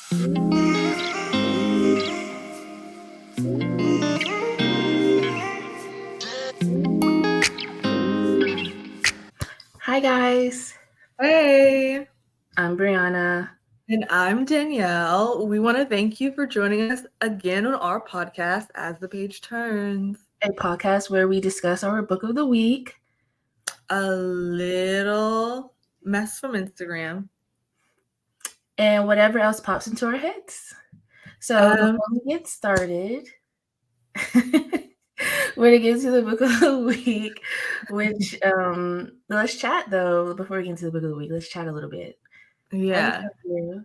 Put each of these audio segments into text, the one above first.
Hi guys, Hey, I'm Brianna. and I'm Danielle. We want to thank you for joining us again on our podcast as the page turns. A podcast where we discuss our book of the week A little mess from Instagram. and whatever else pops into our heads. So before we get started, we're gonna get into the book of the week, which let's chat though before we get into the book of the week. Let's chat a little bit. How you Yeah, feel?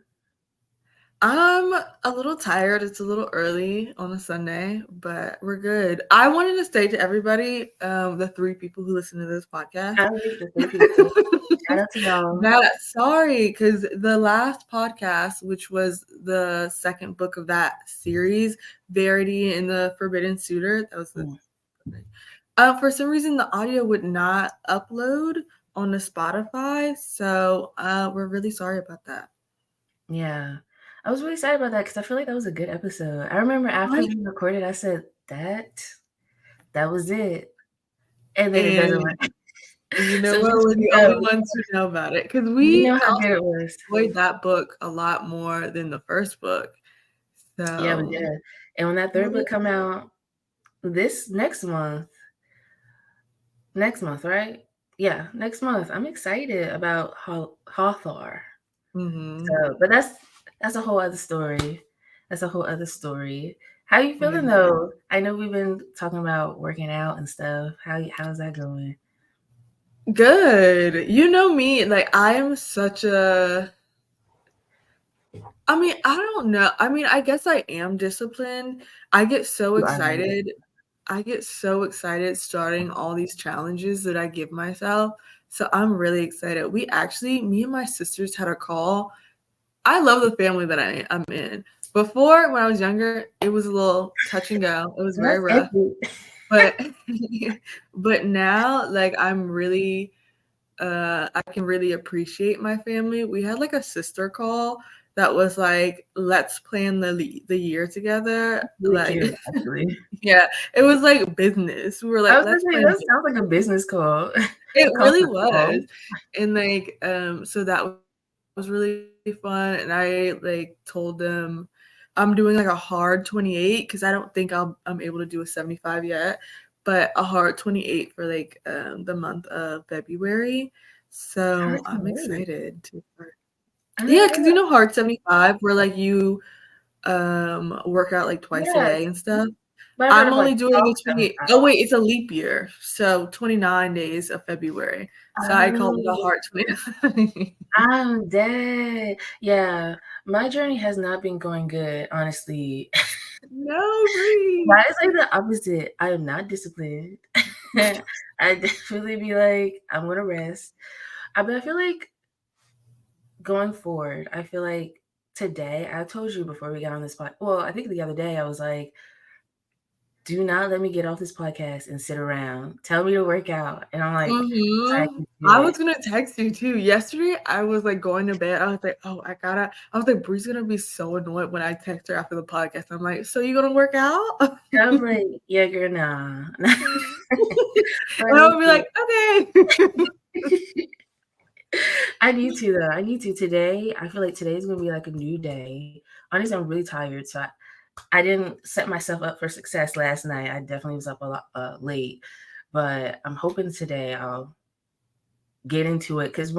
I'm a little tired. It's a little early on a Sunday, but we're good. I wanted to say to everybody, the 3 people who listen to this podcast, I like the 3 people. Shout out to y'all. sorry, because the last podcast, which was the second book of that series, Verity and the Forbidden Suitor, that was the for some reason the audio would not upload on the Spotify, so we're really sorry about that. Yeah. I was really excited about that because I feel like that was a good episode. I remember after we recorded, I said that was it. And then it doesn't And work. you know So what? just We're so you the only know, ones who know about it because we we know how also good it was. enjoyed that book a lot more than the first book. Yeah, we So did. And when that 3rd book come out this next month, right? Yeah, next month. I'm excited about Hawthorne. So, but that's a whole other story. That's a whole other story. How you feeling though? I know we've been talking about working out and stuff. How's that going? good. You know me, like I am such a I mean, I don't know. I mean, I guess I am disciplined. I get so You are. excited. I get so excited starting all these challenges that I give myself. So I'm really excited. Me and my sisters had a call. I love the family that I'm in. Before, when I was younger, it was a little touch and go. It was very That's rough. epic. But but now, like I'm really I can really appreciate my family. We had like a sister call that was like, let's plan the year together. Really Like, cute, actually. yeah, it was like business. We were I like, was gonna let's say plan. that sounds like a business call. It really Conference call. was, and like, so that was really fun. And I like told them I'm doing like a hard 28 because I don't think I'm able to do a 75 yet, but a hard 28 for like the month of February. So Hard I'm 28. excited to. I Yeah, don't because know. you know hard 75 where like you work out like twice a Yes, day and stuff. but I've heard I'm of like only doing soft the 28. 75. Oh wait, it's a leap year. So 29 days of February. So I called it a Oh, hard 29. I'm dead. Yeah, my journey has not been going good, honestly. No, breathe. That is like the opposite. I am not disciplined. I definitely be like, I'm gonna rest. But I feel like going forward, I feel like today, I told you before we got on this pod. Well, I think the other day I was like, do not let me get off this podcast and sit around. Tell me to work out. And I'm like, so I Mhm. can do I it. was gonna text you too. Yesterday, I was like going to bed. I was like, oh, I was like, Bree's gonna be so annoyed when I text her after the podcast. I'm like, so you gonna work out? And I'm like, yeah, girl, nah. But I And I need would be to. like, okay. I need to though. I need to today. I feel like today's gonna be like a new day. Honestly, I'm really tired, so I didn't set myself up for success last night. I definitely was up a lot late, but I'm hoping today I'll get into it because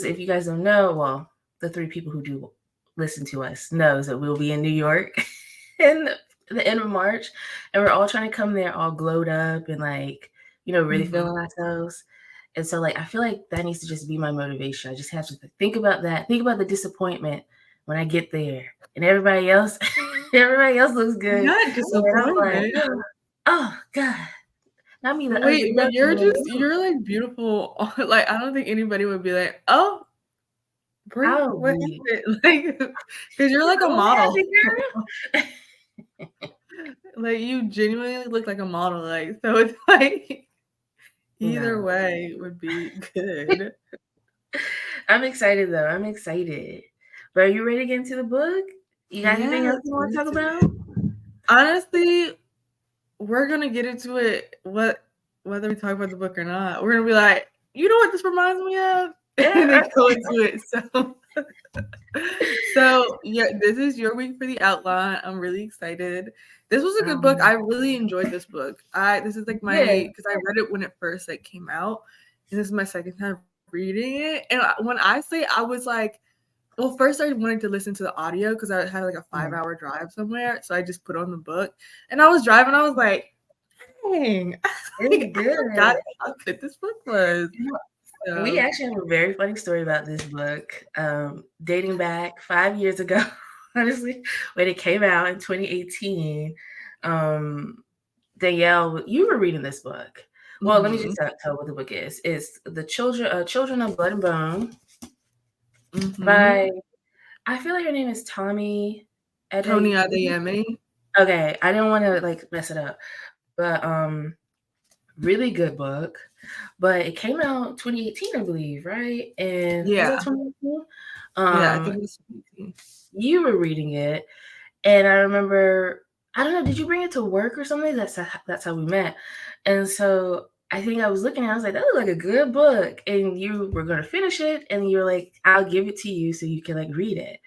if you guys don't know, well, the 3 people who do listen to us knows that we'll be in New York in the end of March, and we're all trying to come there all glowed up and like really Mhm. feeling ourselves. And so like I feel like that needs to just be my motivation. I just have to think about that, think about the disappointment when I get there, and everybody else, everybody else looks good, Not and I'm like, disappointment. oh God, not me, the ugly Wait, but duckling. you're like beautiful. Like I don't think anybody would be like, oh, Brie, I'll what be happened? Like, because you're like a so model. happy, girl. Like you genuinely look like a model. Like so, it's like either No. way would be good. I'm excited though. I'm excited. But are you ready to get into the book? You got anything Yes, else you want to talk about? honestly, we're gonna get into it. Whether we talk about the book or not, we're gonna be like, you know what this reminds me of, and then Yeah. go into it. So yeah, this is your week for the outline. I'm really excited. This was a good book. I really enjoyed this book. This is like Yeah. because I read it when it first like came out, and this is my second time reading it. And when I say I was like, well, first I wanted to listen to the audio because I had like a 5-hour drive somewhere, so I just put on the book, and I was driving. I was like, dang, It's I forgot good. how good this book was. We So, actually have a very funny story about this book, dating back 5 years ago, honestly, when it came out in 2018. Danielle, you were reading this book. Well, let me mhm, just tell what the book is. It's The Children of Blood and Bone mhm. by, I feel like her name is Tomi Tomi Adeyemi. Adeyemi. Okay, I didn't want to like mess it up, but really good book. But it came out 2018, I believe, right? And was Yeah, that 2018? yeah, I think Um, it was 18. you were reading it, and I remember, I don't know, did you bring it to work or something? That's how we met. And so I think I was looking at it, I was like, that looks like a good book. And you were gonna finish it, and you were like, I'll give it to you so you can like read it.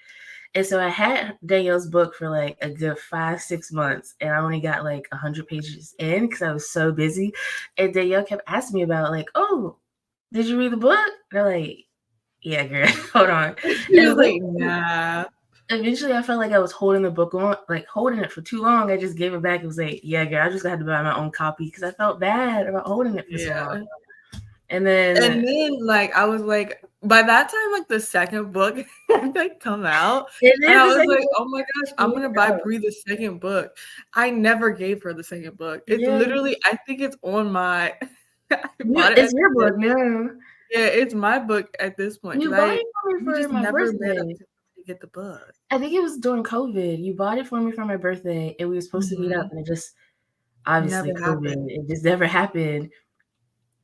And so I had Danielle's book for like a good 5-6 months, and I only got like 100 pages in because I was so busy. And Danielle kept asking me about like, oh, did you read the book? And I'm like, yeah, girl, hold on. She And was like, nah. eventually I felt like I was holding the book on, like holding it for too long. I just gave it back. It was like, yeah, girl, I just had to buy my own copy because I felt bad about holding it for so long. Yeah. And then And then like I was like, by that time, like the second book had like come out. it And is I the was second like, book. oh my gosh, I'm gonna buy Bree the second book. I never gave her the second book. It's Yeah, literally, I think it's on my I bought it it's at your the book now. yeah, it's my book at this point You because bought it for me we for just my never met up birthday. to get the book. I think it was during COVID. You bought it for me for my birthday, and we were supposed to meet up, Mhm. and it just obviously Never COVID. happened. It just never happened.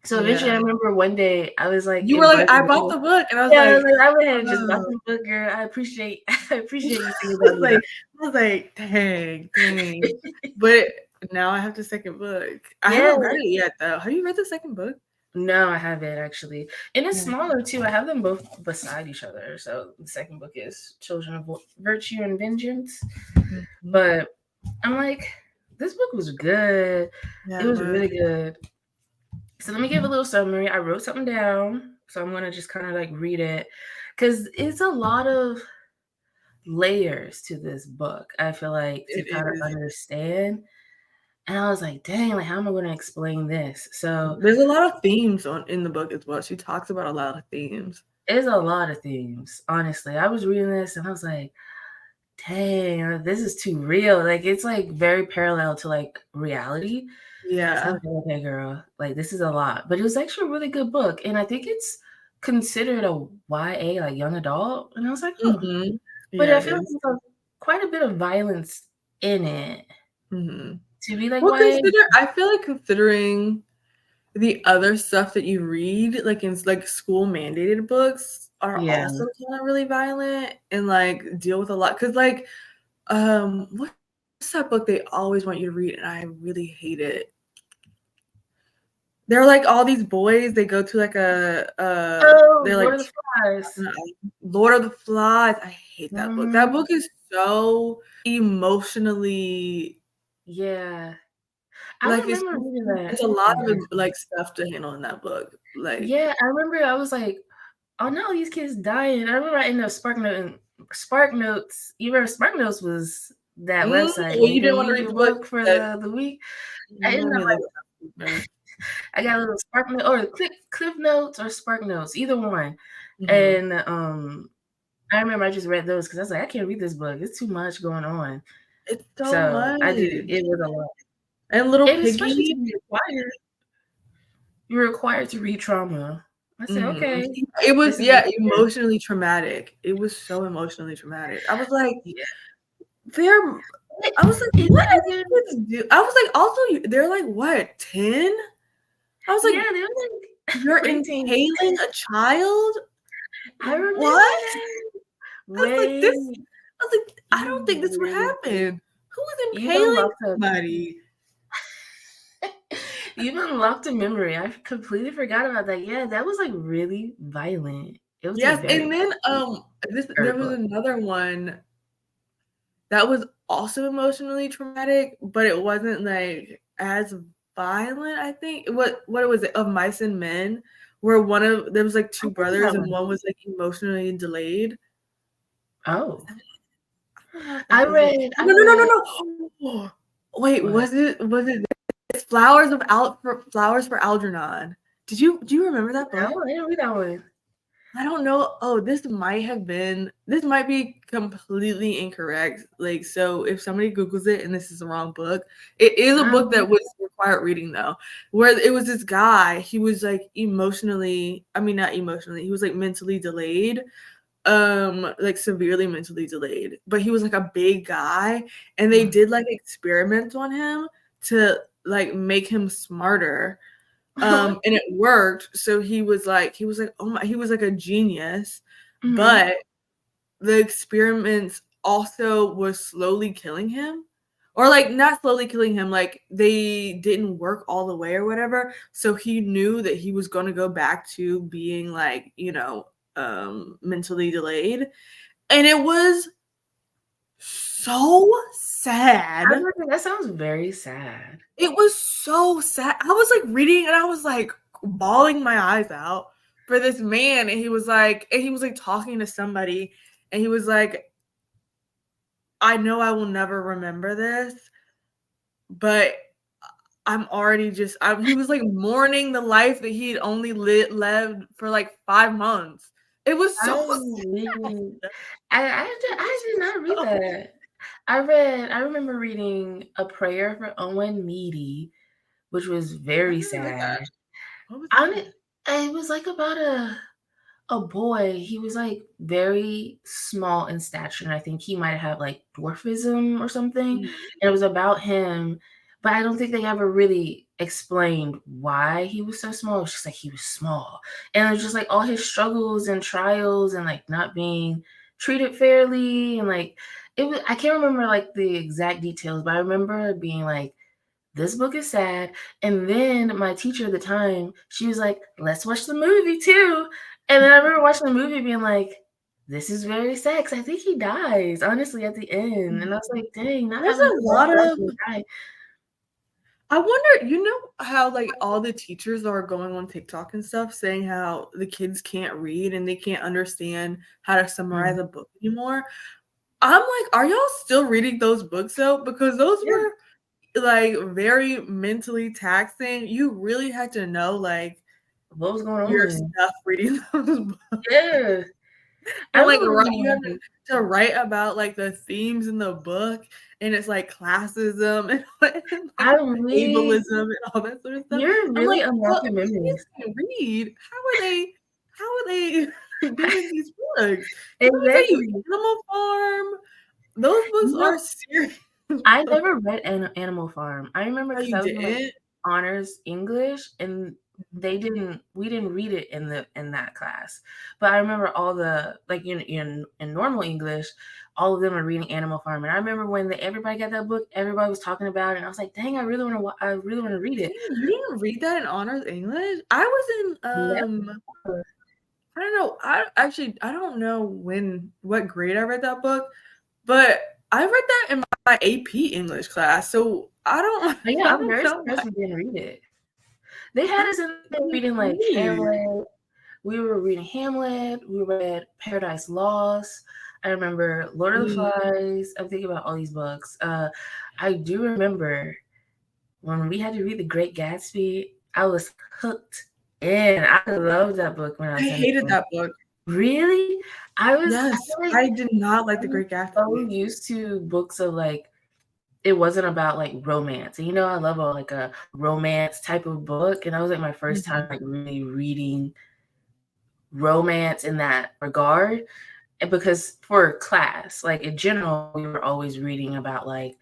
So eventually, I Yeah. remember one day I was like You were in like, I Barnes& bought the book, and I was Yeah, I was like, like, I went ahead and just bought oh. the book, girl. I appreciate I appreciate you thinking I about was me though. like, dang. But now I have the second book. I Yeah. haven't read it yet though. Have you read the second book? No, I haven't actually. And it's Yeah. smaller too. I have them both beside each other. So the second book is Children of Virtue and Vengeance. Mhm. But I'm like, this book was good. Yeah, It it was was. really good. So let me give a little summary. I wrote something down. So I'm gonna just kind of like read it. Cause it's a lot of layers to this book, I feel like, to It kind of is. understand. And I was like, dang, like how am I gonna explain this? So There's a lot of themes in the book as well. She talks about a lot of themes. it's a lot of things, honestly. I was reading this and I was like, dang, this is too real. Like it's like very parallel to like reality. So I Yeah. was like, okay, girl, like this is a lot. But it was actually a really good book. And I think it's considered a YA, like young adult. And I was like, oh. Mhm. But Yeah, I it feel like is. there's quite a bit of violence in it Mhm. to be like Well, YA. I feel like considering the other stuff that you read, like in like school mandated books, are Yeah. also kind of really violent and like deal with a lot. Cause like, what's that book they always want you to read, and I really hate it. They're like all these boys. They go to like Oh, they're like Lord of the Flies. Lord of the Flies. I hate that book. That Mhm. book is so emotionally Yeah. I like remember reading it's that a lot of actually. like stuff to handle in that book. Like, Yeah, I remember I was like, "Oh no, these kids dying." I remember I ended up Spark Notes. You remember Spark Notes was that website well, where you you can didn't want to leave read your the book. book for That the week. I ended let up me look at that. I got a little Spark Note or Cliff Notes or Spark Notes, either one. Mhm. And I remember I just read those because I was like, I can't read this book. It's too much going on. It's so So much. I did it. It was a lot. And Little And especially to Piggy. be required. You're required to read trauma. I said, Mhm. okay, It was, this is what it is. emotionally traumatic. It was so emotionally traumatic. I was like, Yeah. they're It, I was like, it's "What not are even, these kids do?" I was like, also, they're like, what, 10? I was yeah, like, they were like "You're preteen. impaling a child? I remember What?" that. Wait, I don't think this would really happen. Who is you've impaling unlocked a somebody? you've unlocked a memory. I completely forgot about that. Yeah, that was like really violent. It was a Yes, very and then there was book. another one that was also emotionally traumatic, but it wasn't like as violent. I think what was it, Of Mice and Men, where there was like I two think brothers that and one. one was like emotionally delayed. Oh, I don't know if I that is it. read. I No, no, no, read. no, no. Wait, What? was it it's Flowers for Algernon. Do you remember that No, book? I didn't read that one. I don't know. Oh, this might be completely incorrect. Like, so if somebody Googles it and this is the wrong book, it is a book that was required reading though, where it was this guy, he was like not emotionally, he was like mentally delayed, like severely mentally delayed, but he was like a big guy, and they did like experiments on him to like make him smarter, and it worked. So he was like oh my, he was like a genius, Mhm. but the experiments also was slowly killing him, or like not slowly killing him, like they didn't work all the way or whatever, so he knew that he was going to go back to being like, mentally delayed, and it was so sad. I was like, that sounds very sad. It was so sad. I was like reading and I was like bawling my eyes out for this man. And he was like talking to somebody, and he was like, I know I will never remember this, but I'm already he was like mourning the life that he'd only lived for like 5 months. It was I so sad. really, I did not read that. I remember reading A Prayer for Owen Meady, which was I very never read that. sad. What was On that? it was like about a boy. He was like very small in stature, and I think he might have like dwarfism or something. And Mhm. it was about him, but I don't think they ever really explained why he was so small. It was just like he was small, and it was just like all his struggles and trials, and like not being treated fairly, and like it was. I can't remember like the exact details, but I remember being like, this book is sad. And then my teacher at the time, she was like, let's watch the movie too. And then I remember watching the movie being like, this is very sad. 'Cause I think he dies, honestly, at the end. And I was like, dang, not There's having a the best lot life of and die. I wonder, how like all the teachers are going on TikTok and stuff saying how the kids can't read and they can't understand how to summarize Mm. a book anymore. I'm like, are y'all still reading those books though? Because those Yeah, were like very mentally taxing. You really had to know like what was going your on? stuff reading those books. Yeah. I And like remember you have reading, to write about like the themes in the book, and it's like classism and, I like really, ableism and all that sort of stuff. you're I'm really like, well, unlocking if these kids memories. can read, how are they doing these books? Because let me tell you, Exactly. Animal Farm, those books You know, are serious. I never read Animal Farm. I remember How because you I was in like didn't? honors English, and we didn't read it in that class. But I remember all the like in normal English, all of them are reading Animal Farm. And I remember when everybody got that book, everybody was talking about it, and I was like, dang, I really want to read it. Dang, you didn't read that in honors English? I was in Never. I don't know. I don't know what grade I read that book, but I read that in my AP English class. So I don't But yeah, I I'm don't very know surprised why we didn't read it. They had I us in there didn't reading like read. Hamlet. We were reading Hamlet. We read Paradise Lost. I remember Lord of the Mm. Flies. I'm thinking about all these books. I do remember when we had to read The Great Gatsby. I was hooked in. I loved that book when I I was in hated school. that book. Really? I Yes, feel like I did not like The I'm Great so Gatsby. used to books of like it wasn't about like romance. And I love like a romance type of book. And that was like my first Mhm. time like really reading romance in that regard. And because for class, like in general, we were always reading about like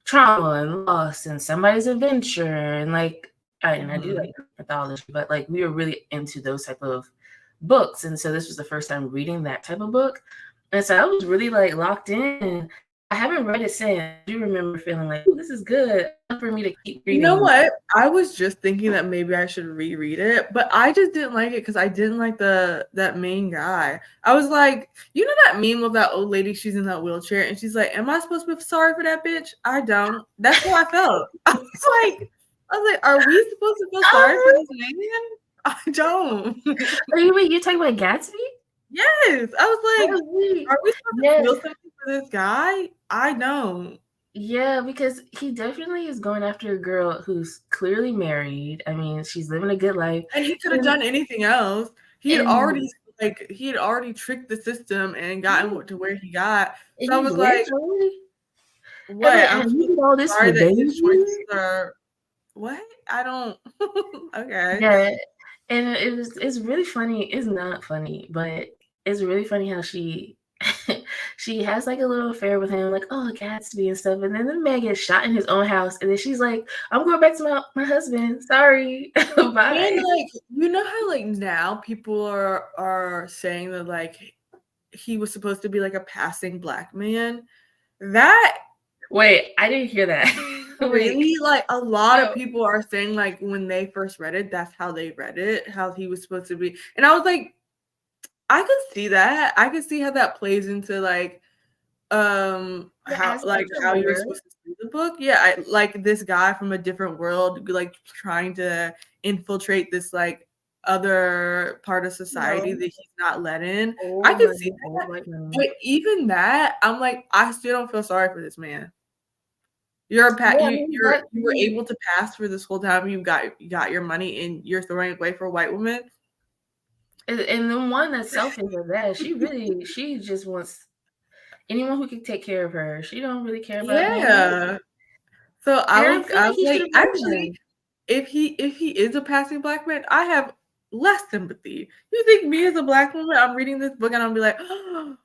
trauma and loss and somebody's adventure and like and I do Mhm. like mythology, but like we were really into those type of books. And so this was the first time reading that type of book. And so I was really like locked in. I haven't read it since. I do remember feeling like, "Ooh, this is good," enough for me to keep You know reading. what? I was just thinking that maybe I should reread it, but I just didn't like it because I didn't like that main guy. I was like, you know that meme of that old lady? She's in that wheelchair, and she's like, "Am I supposed to be sorry for that bitch? I don't." That's how I felt. I was like, are we supposed to feel sorry for Oh, this man? I don't. wait, you're talking about Gatsby? Yes, I was like, Oh, wait. are we supposed to Yes. feel something for this guy? I don't. Yeah, because he definitely is going after a girl who's clearly married. I mean, she's living a good life. And he could have And done anything else. He had and already he had already tricked the system and yeah, gotten to where he got. So I he's was rich like, already. And "What? like, I'm and supposed he to did all be this sorry for that Daisy? his choices are what? I don't." Okay. Yeah, and it's really funny. It's not funny, but it's really funny how she she has like a little affair with him, like, oh, Gatsby and stuff, and then the man gets shot in his own house, and then she's like, I'm going back to my husband. Sorry, And bye. like, you know how like now people are saying that like he was supposed to be like a passing black man? That Wait, I didn't hear that. Wait, really, like, a lot of oh, people are saying, like, when they first read it, that's how they read it, how he was supposed to be, and I was like, I could see that. I could see how that plays into, like, the how like, aspect of how you're her. supposed to see the book. Yeah, I like, this guy from a different world, like, trying to infiltrate this, like, other part of society No, that he's not let in. I old could see money, that, old white money. but even that, I'm like, I still don't feel sorry for this man. You're a pa Yeah, I mean, you were able to pass for this whole time, you got your money, and you're throwing it away for a white woman? and the one that's selfish of that, she just wants anyone who can take care of her. She don't really care about him. Yeah. So And I feel I like was he should like, have known actually, that. if he is a passing black man, I have less sympathy. You think me as a black woman, I'm reading this book and I'll be like, "Oh,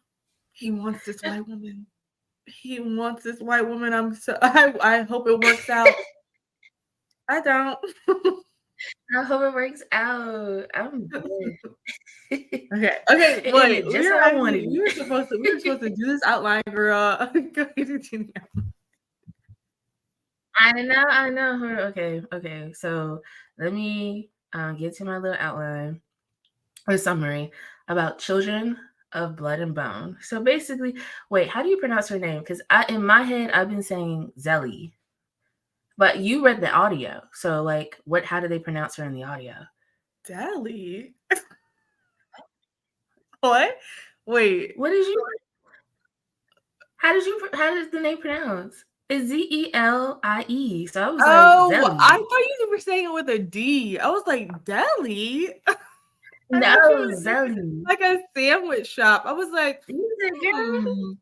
he wants this white woman. He wants this white woman. I hope it works out." I don't. I hope it works out. I'm dead. Okay, okay, It wait. ended just how I wanted We were supposed to it. do this outline, girl. I know her. Okay, okay. So let me get to my little outline or summary about Children of Blood and Bone. So basically, wait, how do you pronounce her name? Because I in my head I've been saying Zelly, but you read the audio. So like, what? How do they pronounce her in the audio? Deli. What? Wait. What did you? How did you? How does the name pronounce? It's Zelie. So I was like Oh, I Zelly. thought you were saying it with a D. I was like, deli? I No, thought you were Zelly. like a sandwich shop. I was like, You said, girl, hmm.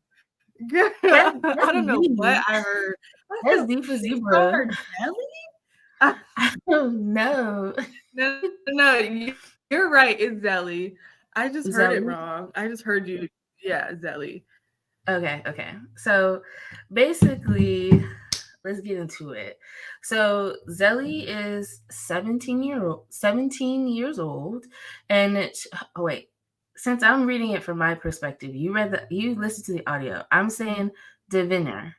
Girl, that's I don't know what D. I heard. I That's said, D for "You call zebra. her deli?" Uh, I don't know. no, no, you're right. It's Zelly. I just heard it Zelly. wrong. I just heard you. Yeah, Zelly. Okay, okay. So basically, let's get into it. So Zelly is 17 years old, and oh wait, since I'm reading it from my perspective, you listened to the audio. I'm saying diviner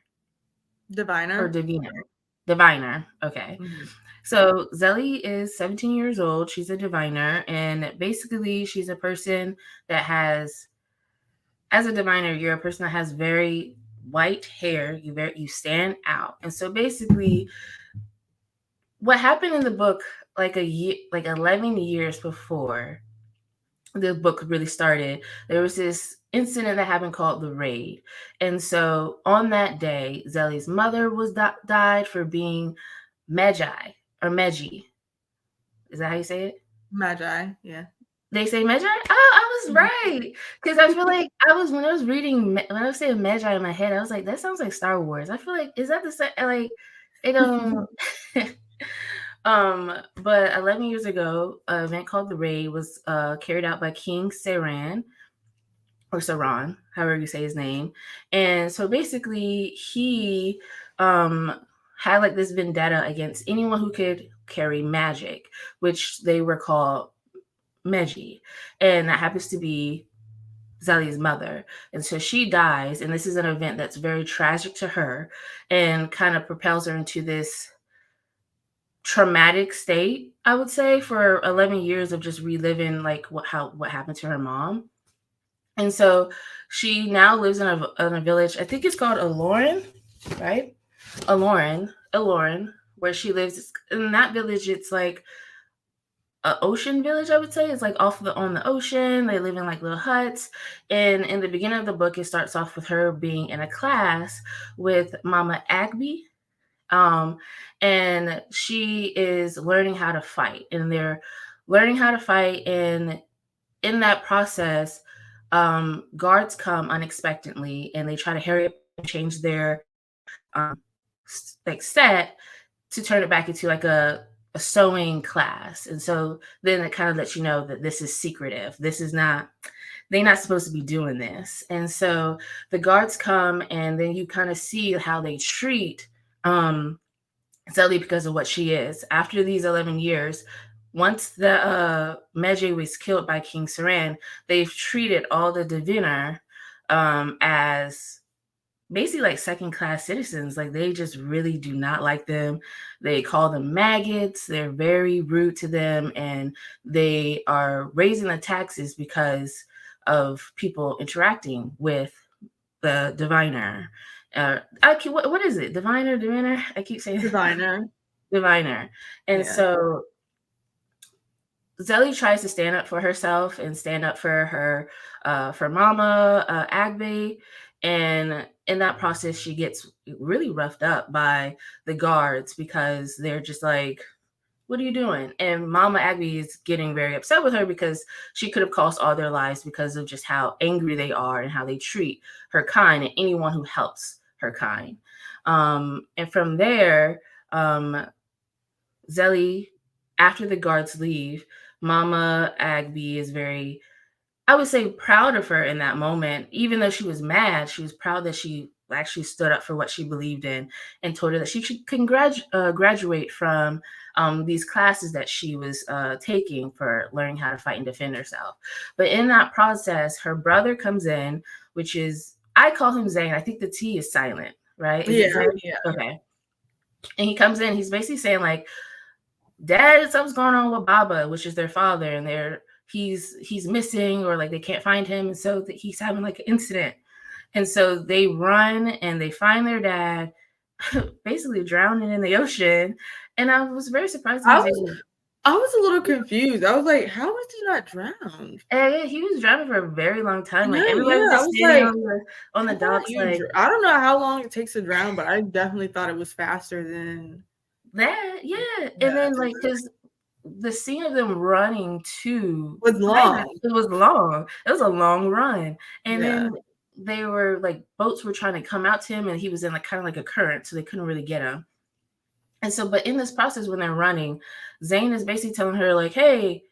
or Diviner. diviner. Okay. Mhm. So Zelly is 17 years old. She's a diviner, and basically she's a person that has, as a diviner, you're a person that has very white hair. You stand out, and so basically, what happened in the book, like a year, like 11 years before the book really started, there was this incident that happened called the raid, and so on that day, Zelly's mother was died for being Magi or Meji. Is that how you say it? Magi. Yeah. They say Magi? Oh, I was Mhm. right. Because I feel like when I was reading, when I was saying Magi in my head, I was like, that sounds like Star Wars. I feel like, is that the same? Like, it but 11 years ago, an event called the Raid was carried out by King Saran, or Saran, however you say his name. And so basically, he had like this vendetta against anyone who could carry magic, which they were called Meji, and that happens to be Zelly's mother. And so she dies, and this is an event that's very tragic to her and kind of propels her into this traumatic state, I would say, for 11 years of just reliving like what happened to her mom. And so she now lives in a village. I think it's called Aloran, right? Aloran, where she lives. In that village, it's like a ocean village, I would say. It's like on the ocean. They live in like little huts. And in the beginning of the book, it starts off with her being in a class with Mama Agby. Um, and she is learning how to fight, and they're learning how to fight. And in that process, guards come unexpectedly, and they try to hurry up and change their like set to turn it back into like a sewing class. And so then it kind of lets you know that this is secretive. This is not, they're not supposed to be doing this. And so the guards come, and then you kind of see how they treat Zelly because of what she is. After these 11 years, once the Medjay was killed by King Saran, they've treated all the Diviner as basically like second class citizens. Like, they just really do not like them. They call them maggots. They're very rude to them, and they are raising the taxes because of people interacting with the diviner. What is it? Diviner? I keep saying diviner. And so Zelly tries to stand up for herself and stand up for Mama Agbe, and in that process, she gets really roughed up by the guards because they're just like, "What are you doing?" And Mama Agbe is getting very upset with her because she could have cost all their lives because of just how angry they are and how they treat her kind and anyone who helps her kind. And from there, Zelly, after the guards leave, Mama Agbe is very, I would say, proud of her in that moment. Even though she was mad, she was proud that she actually stood up for what she believed in and told her that she should graduate from these classes that she was taking for learning how to fight and defend herself. But in that process, her brother comes in, which is, I call him Zane. I think the T is silent, right? Is it Zane? Yeah. Okay. And he comes in, he's basically saying like, Dad, something's going on with Baba, which is their father, and he's missing, or like they can't find him, and so he's having like an incident. And so they run and they find their dad basically drowning in the ocean. And I was very surprised. I was a little confused. I was like, how was he not drowned? Yeah, he was drowning for a very long time. Like, No, everybody was I just was standing like, on the docks. Like, I don't know how long it takes to drown, but I definitely thought it was faster than that. Yeah. And then like, because the scene of them running to was long. It was long. It was a long run. And then they were like, boats were trying to come out to him, and he was in like kind of like a current, so they couldn't really get him. And so, but in this process, when they're running, Zane is basically telling her like, "Hey,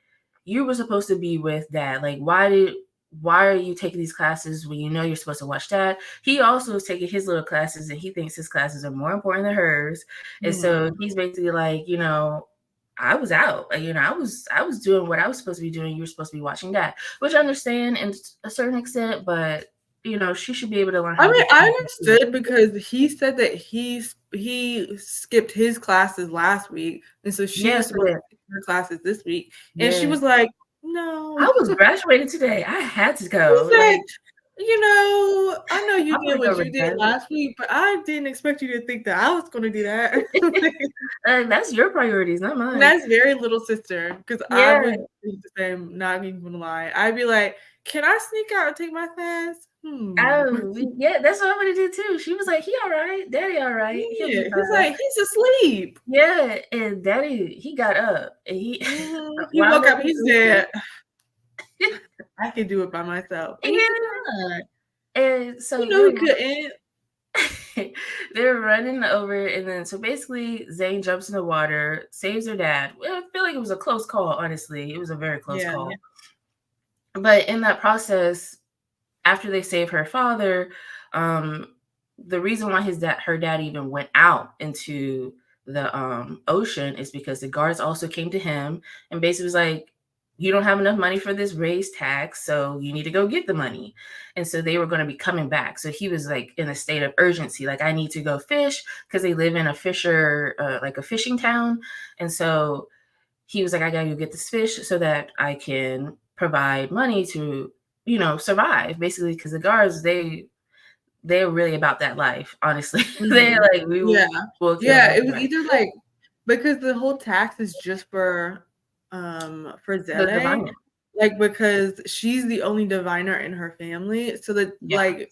you were supposed to be with Dad. Like, why are you taking these classes when you know you're supposed to watch Dad?" He also is taking his little classes, and he thinks his classes are more important than hers. And so he's basically like, I was out. I was doing what I was supposed to be doing. You were supposed to be watching Dad, which I understand in a certain extent, but she should be able to learn. I mean, I understood because he said that he skipped his classes last week, and so she was supposed to skip her classes this week, and she was like, "No, I was graduating today. I had to go." Like, I know you did what you did last week, but I didn't expect you to think that I was going to do that. That's your priorities, not mine. And that's very little sister, because I would do the same. Not even gonna lie, I'd be like, "Can I sneak out and take my class?" Oh, yeah, that's what I'm gonna do too. She was like, "He all right, Daddy all right." Yeah, he's like, he's asleep. Yeah, and Daddy, he got up and he woke up. He said, "I can do it by myself." And yeah, and so he couldn't. They're running over, and then so basically Zane jumps in the water, saves her dad. I feel like it was a close call. Honestly, it was a very close call. Yeah. But in that process, after they save her father, the reason why her dad even went out into the ocean is because the guards also came to him and basically was like, you don't have enough money for this raised tax, so you need to go get the money. And so they were going to be coming back. So he was like in a state of urgency, like, I need to go fish, because they live in a like a fishing town. And so he was like, I gotta go get this fish so that I can provide money to, survive, basically, because the guards, they're really about that life, honestly. They're Mhm. like, we Yeah. will kill Yeah, it was everybody. either, like because the whole tax is just for The Zele, diviner. like, because she's the only diviner in her family, so that, Yeah. like,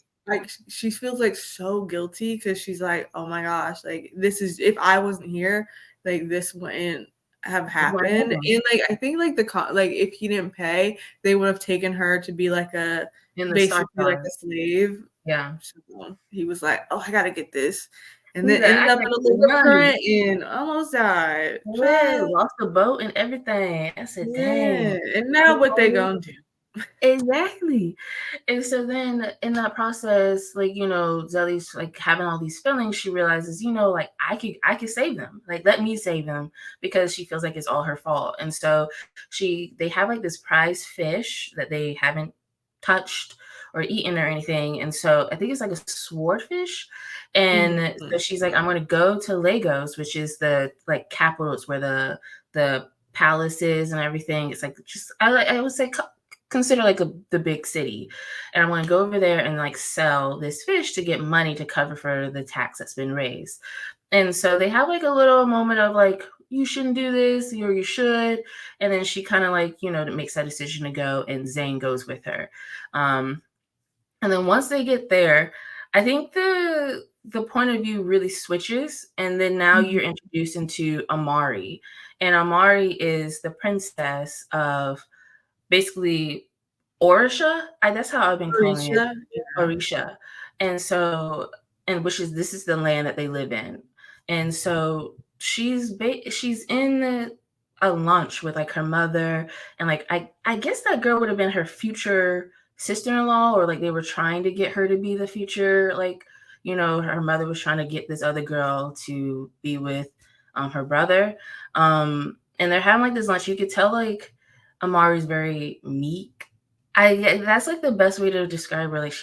she feels, like, so guilty because she's like, "Oh my gosh, like, this is if I wasn't here, like, this wouldn't have What happened," happened and, like, I think, like, like, if he didn't pay, they would have taken her to be, like, in the Star basically, like, a Wars. slave. Yeah. So he was like, "Oh, I gotta get this," and He's then like, I ended up gotta in a get this liver money. print and almost died. Yeah, Child, lost the boat and everything. I said, yeah, dang. and now what they gonna do? Exactly. And so then in that process, like, Zelly's like having all these feelings, she realizes, like, I could save them. Like, let me save them, because she feels like it's all her fault. And so they have like this prize fish that they haven't touched or eaten or anything. And so I think it's like a swordfish. And Mhm. so she's like, I'm gonna go to Lagos, which is the like capital. It's where the palaces and everything. It's like, just I would say consider like the big city. And I want to go over there and like sell this fish to get money to cover for the tax that's been raised. And so they have like a little moment of like, you shouldn't do this, or you should. And then she kind of like, makes that decision to go, and Zane goes with her. Um, and then once they get there, I think the point of view really switches, and then now Mhm. you're introduced into Amari. And Amari is the princess of basically Orisha. That's how I've been calling it, Orisha? Yeah. Orisha. And so, and which is this is the land that they live in. And so she's in a lunch with like her mother, and like I guess that girl would have been her future sister-in-law, or like they were trying to get her to be the future, like, her mother was trying to get this other girl to be with her brother. And they're having like this lunch. You could tell like Amari's very meek. That's like the best way to describe her. Like,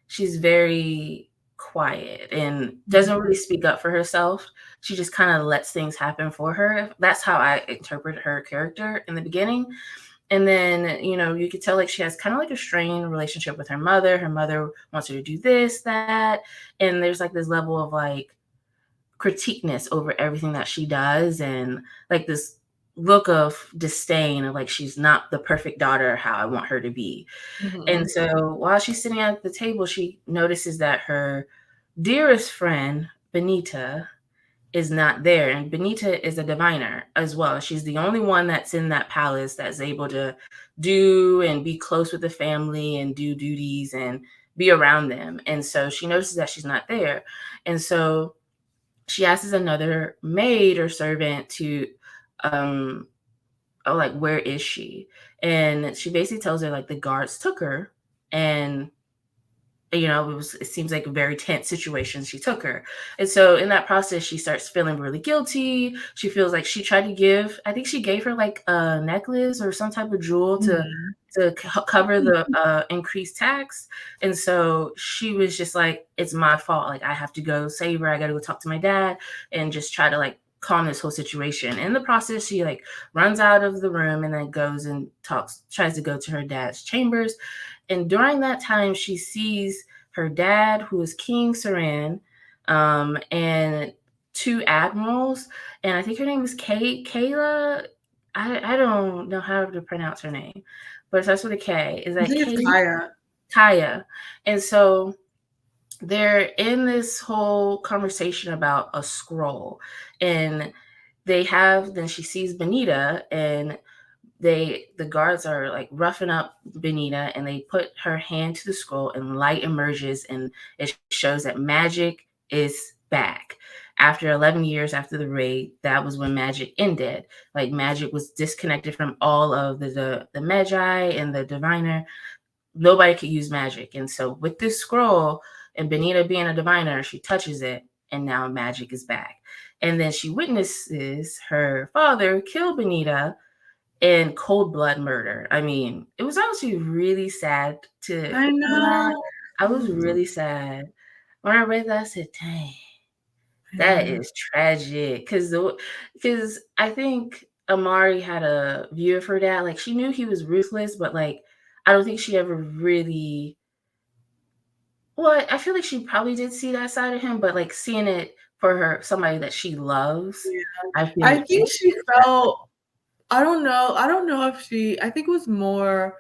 she's very quiet and doesn't Mhm. really speak up for herself. She just kind of lets things happen for her. That's how I interpret her character in the beginning. And then, you could tell like she has kind of like a strained relationship with her mother. Her mother wants her to do this, that, and there's like this level of like critiqueness over everything that she does, and like this look of disdain of like she's not the perfect daughter how I want her to be. And Mhm. so while she's sitting at the table, she notices that her dearest friend, Benita, is not there. And Benita is a diviner as well. She's the only one that's in that palace that's able to do and be close with the family and do duties and be around them. And so she notices that she's not there. And so she asks another maid or servant to, um oh, like, where is she? And she basically tells her like the guards took her, and it seems like a very tense situation. She took her. And so in that process, she starts feeling really guilty. She feels like she tried to I think she gave her like a necklace or some type of jewel to Mhm. cover the increased tax. And so she was just like, it's my fault. Like, I have to go save her. I got to go talk to my dad and just try to like calm this whole situation. In the process, she like runs out of the room and then goes and tries to go to her dad's chambers. And during that time, she sees her dad, who is King Saran, and two admirals. And I think her name is Kayla. I don't know how to pronounce her name, but it starts with a K. Is I that think it's Kay? Kaya. Kaya. And so they're in this whole conversation about a scroll. And then she sees Benita, and the guards are like roughing up Benita, and they put her hand to the scroll, and light emerges, and it shows that magic is back. After 11 years after the raid, that was when magic ended. Like, magic was disconnected from all of the magi and the diviner. Nobody could use magic. And so with this scroll, and Benita being a diviner, she touches it, and now magic is back. And then she witnesses her father kill Benita, and cold blood murder. I mean, it was actually really sad to I that. know. I was really sad. When I read that, I said, dang, I that know. is tragic. Because I think Amari had a view of her dad. Like, she knew he was ruthless, but like, I don't think she ever really. Well, I feel like she probably did see that side of him, but like seeing it for her, somebody that she loves, Yeah. I I think think she felt I don't know. I don't know if I think it was more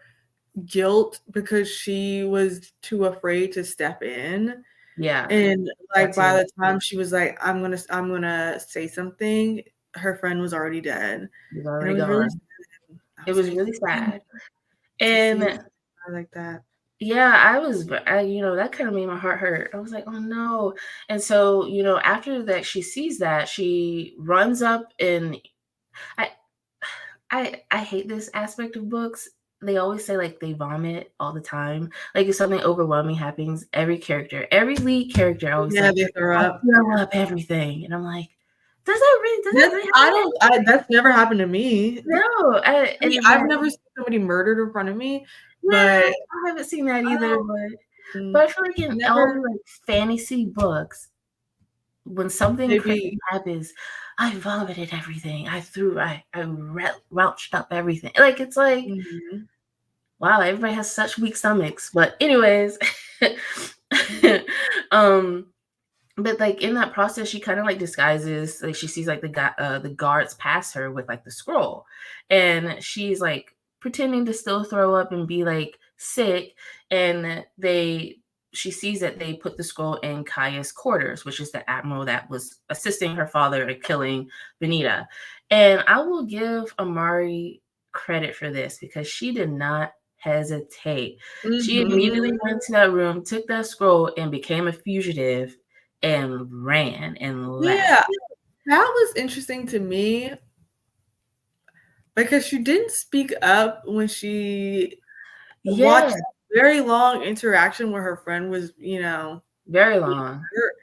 guilt because she was too afraid to step in. yeah, And that like by too. the time she was like, I'm gonna say something, her friend was already dead. He's And it already was really gone. sad. I It was was like, really "Dang," sad. to see And her like that. yeah, that kind of made my heart hurt. I was like, oh no. And so, after that, she sees that, she runs up and I, I hate this aspect of books. They always say like they vomit all the time. Like if something overwhelming happens, every lead character always Yeah, say, they throw I up. throw up everything. And I'm like, does that really happen? That's never happened to me. No. I mean, I've never seen somebody murdered in front of me, Yeah, but I haven't seen that I either, don't but I feel like in all the, never like, fantasy books, when something crazy maybe happens, I vomited everything. I rouched up everything. Like, it's like, mhm. wow, everybody has such weak stomachs. But anyways, um, but like in that process, she kind of like disguises, like she sees like the guards pass her with like the scroll, and she's like pretending to still throw up and be like sick, and she sees that they put the scroll in Kaya's quarters, which is the admiral that was assisting her father in killing Benita. And I will give Amari credit for this because she did not hesitate. She Mhm. immediately went to that room, took that scroll, and became a fugitive and ran and left. Yeah, that was interesting to me because she didn't speak up when she Yeah, watched a very long interaction where her friend was, very being long. hurt,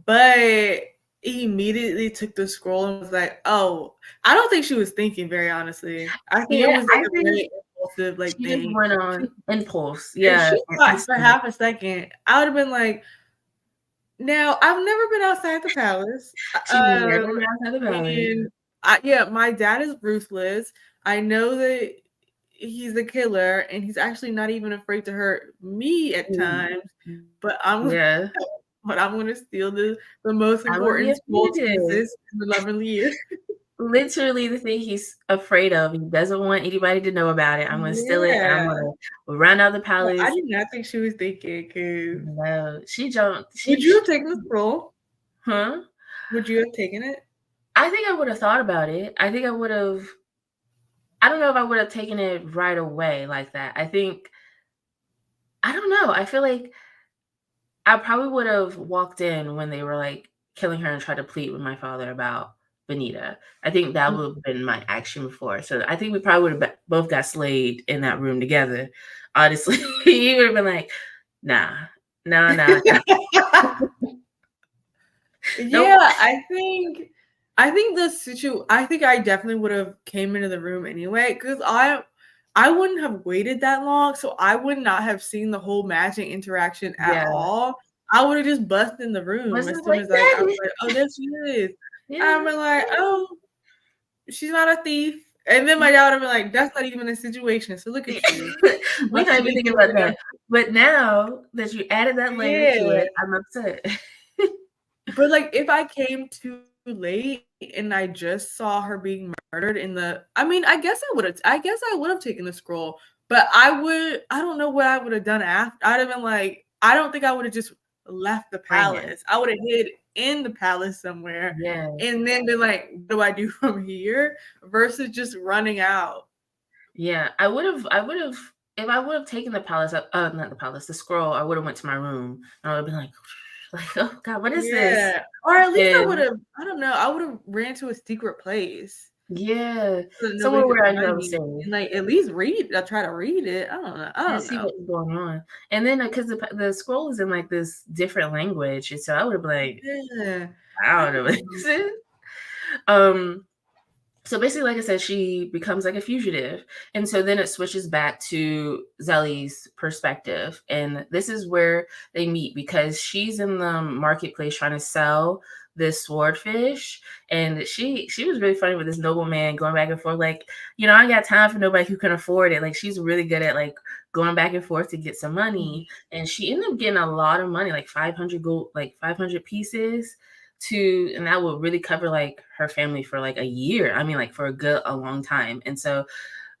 but he immediately took the scroll and was like, "Oh," I don't think she was thinking very honestly. I think it Yeah, was like I a think very impulsive, like, she just thing. went on impulse. If Yeah, she and thought for instinct. half a second, I would've been like, now, I've never been outside the palace, She never got out of the valley. and my dad is ruthless. I know that he's a killer, and he's actually not even afraid to hurt me at Mm, times, but I'm yeah, but I'm gonna steal the most I would be a important scroll to fugitive. exist in the 11th year. Literally the thing he's afraid of. He doesn't want anybody to know about it. I'm gonna steal it and I'm Yeah. gonna run out of the No, I palace. did not think she was thinking, 'cause No, she jumped. would you have taken the scroll? Huh? Would you have taken it? I think I would have thought about it. I don't know if I would have taken it right away like that. I don't know. I feel like I probably would have walked in when they were like killing her and tried to plead with my father about Benita. I think that would have been my action before. So I think we probably would have both got slayed in that room together. Honestly, he would have been like, nah, nah, nah, nah. Nope. Yeah, I think I definitely would have came into the room anyway because I wouldn't have waited that long, so I would not have seen the whole magic interaction at Yeah. all. I would have just busted in the room Was as it soon like as I was that? like, "Oh, there she is." Yeah. I'm like, "Oh, she's not a thief." And then my dad would have been like, "That's not even a situation. So look at you, We not busted even into thinking the about room." that. But now that you added that layer to Yeah. it, I'm upset. But, like, if I came too late and I just saw her being murdered I guess I would have taken the scroll, but I don't know what I would have done after. I'd have been like, I don't think I would have just left the Ran. palace. I would have hid in the palace somewhere Yeah. and then been like, "What do I do from here?" versus just running out. Yeah, if I would have taken the palace, not the palace, the scroll, I would have went to my room and I would have been like, like, oh God, what is this? Yeah. Or at least And I don't know, I would have ran to a secret place. yeah, So that nobody somewhere could where I know find I'm me safe and, like, at least try to read it. I and don't see know. what's going on. And then because the scroll is in like this different language, and so I would have been like, Yeah. I I don't know don't what know. this is. Um, So basically, like I said, she becomes like a fugitive. And so then it switches back to Zelly's perspective. And this is where they meet because she's in the marketplace trying to sell this swordfish. And she was really funny with this nobleman going back and forth, like, I ain't got time for nobody who can afford it. Like she's really good at like going back and forth to get some money. And she ended up getting a lot of money, like 500 gold, like 500 pieces and that will really cover like her family for like a year. I mean, like for a long time. And so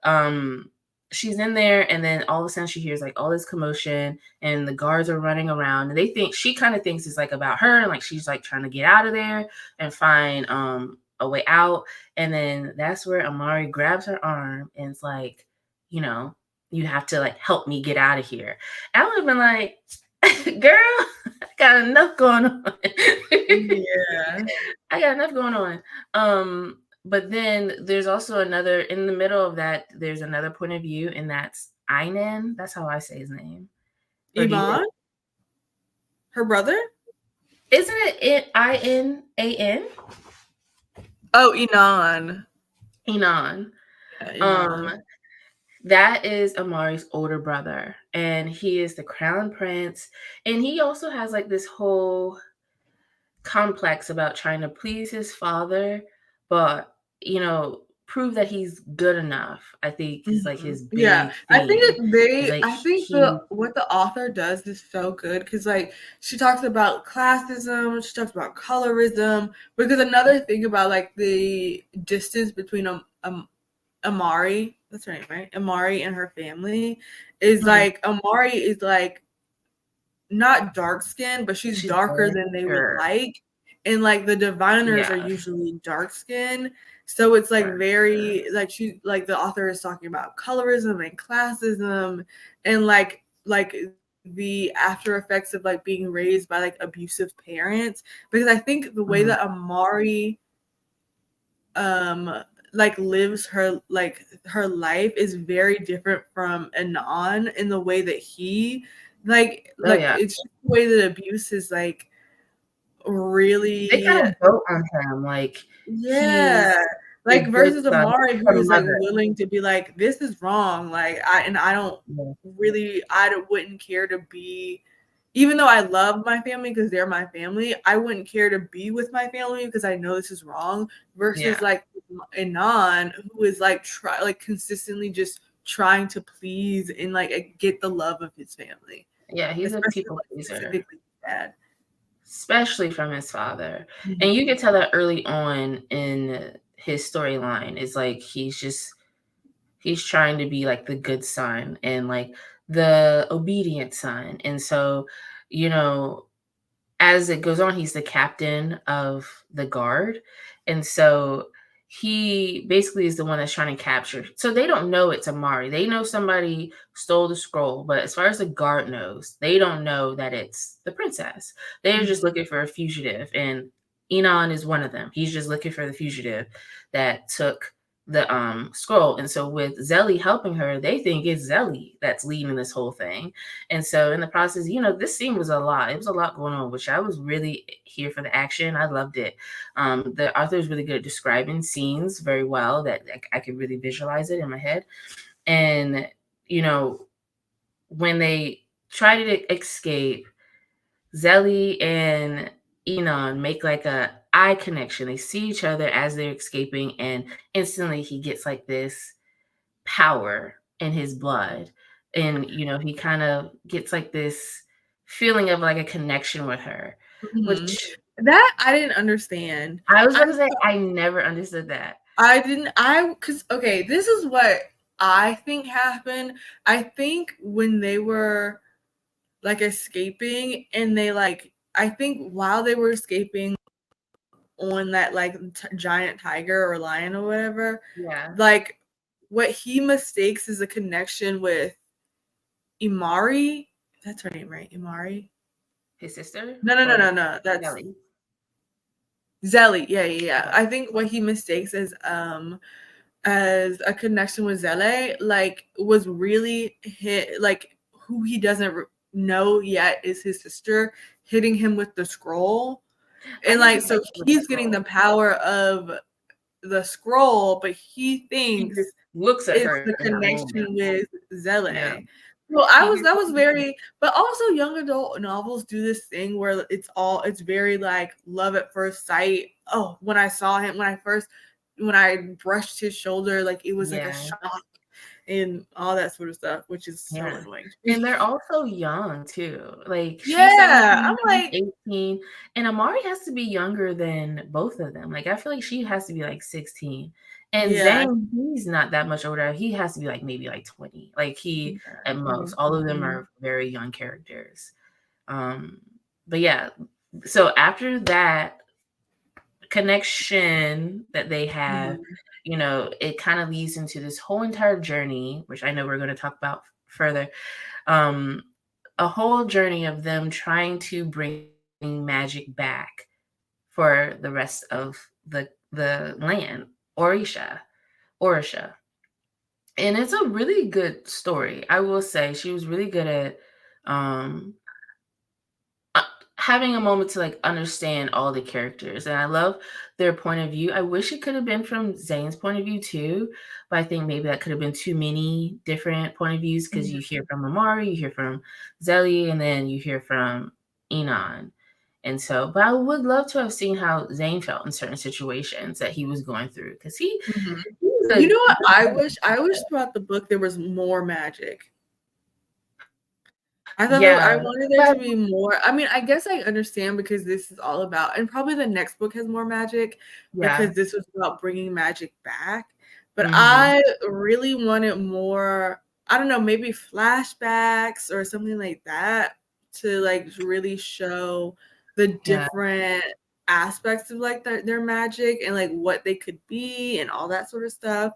um she's in there, and then all of a sudden she hears like all this commotion and the guards are running around, and she kind of thinks it's like about her, and like she's like trying to get out of there and find a way out. And then that's where Amari grabs her arm and it's like, you have to like help me get out of here. I would have been like, girl, I got enough going on. Yeah. I got enough going on. But then there's also another in the middle of that, there's another point of view, and that's Inan. That's how I say his name. Or do you Iman? Her brother? Isn't it Inan? Oh, Inan. Enon. Yeah, Inan. That is Amari's older brother, and he is the crown prince, and he also has like this whole complex about trying to please his father, but prove that he's good enough. I think is like his Yeah, big I think thing. Is like I think he what the author does is so good because like she talks about classism, she talks about colorism. Because another thing about like the distance between Amari, that's her name, right? Amari and her family is like Amari is like not dark skinned, but she's darker than they would like. And like the diviners are usually dark skinned. So it's like very like the author is talking about colorism and classism and like the after effects of like being raised by like abusive parents. Because I think the way that Amari like lives her life is very different from Anon in the way that he it's just the way that abuse is like really they kind of vote on him like he's like a good versus son. Amari who Her is like mother. willing to be like, this is wrong, like I wouldn't care to be, even though I love my family because they're my family, I wouldn't care to be with my family because I know this is wrong. Versus like Anon, who is like consistently just trying to please and like get the love of his family. Yeah, he's especially, a people pleaser. Specifically dad. Especially from his father. And you can tell that early on in his storyline. It's like he's trying to be like the good son and like the obedient son. And so, as it goes on, he's the captain of the guard. And so he basically is the one that's trying to capture. So they don't know it's Amari. They know somebody stole the scroll, but as far as the guard knows, they don't know that it's the princess. They're just looking for a fugitive, and Enon is one of them. He's just looking for the fugitive that took the scroll. And so with Zelly helping her, they think it's Zelly that's leading this whole thing. And so in the process, this scene was a lot. It was a lot going on, which I was really here for the action. I loved it. The author is really good at describing scenes very well, that I could really visualize it in my head. And when they try to escape, Zelly and Enon make like a eye connection. They see each other as they're escaping, and instantly he gets like this power in his blood. And he kind of gets like this feeling of like a connection with her, which that I didn't understand. I was gonna say I never understood that. Because okay, this is what I think happened. I think when they were like escaping and they I think while they were escaping on that like giant tiger or lion or whatever, like what he mistakes is a connection with Imari. That's her name, right? Imari? His sister? No. That's Zelly. Yeah. I think what he mistakes is as a connection with Zelle, like was really hit, like who he doesn't know yet is his sister hitting him with the scroll. And like so he's getting the power of the scroll, but he He thinks just looks at it's her the in that connection moment. with Yeah. Zele. So He that was very, but also young adult novels do this thing where it's very like love at first sight. Oh, when I saw him, when I brushed his shoulder, like it was like a yeah. shock and all that sort of stuff, which is so Yeah. annoying to And me. they're also young too. Like she's Yeah, I'm 17, he's like, 18, and Amari has to be younger than both of them. Like I feel like she has to be like 16. And yeah, Zane, he's not that much older. He has to be like maybe like 20. Like he at most. All of them are very young characters. But yeah, so after that connection that they have, Mhm. it kind of leads into this whole entire journey, which I know we're going to talk about further. Um, a whole journey of them trying to bring magic back for the rest of the land, Orisha. And it's a really good story. I will say she was really good at um uh, having a moment to like understand all the characters, and I love their point of view. I wish it could have been from Zane's point of view too, but I think maybe that could have been too many different point of views because you hear from Amari, you hear from Zelly, and then you hear from Enon. And so, but I would love to have seen how Zane felt in certain situations that he was going through because Mhm. he was You a know what? I wish throughout the book there was more magic. I yeah, wanted there but to be more. I mean, I guess I understand because this is all about, and probably the next book has more magic yeah, because this was about bringing magic back. But hmm I really wanted more, I don't know, maybe flashbacks or something like that to like really show the yeah. different aspects of like their magic and like what they could be and all that sort of stuff.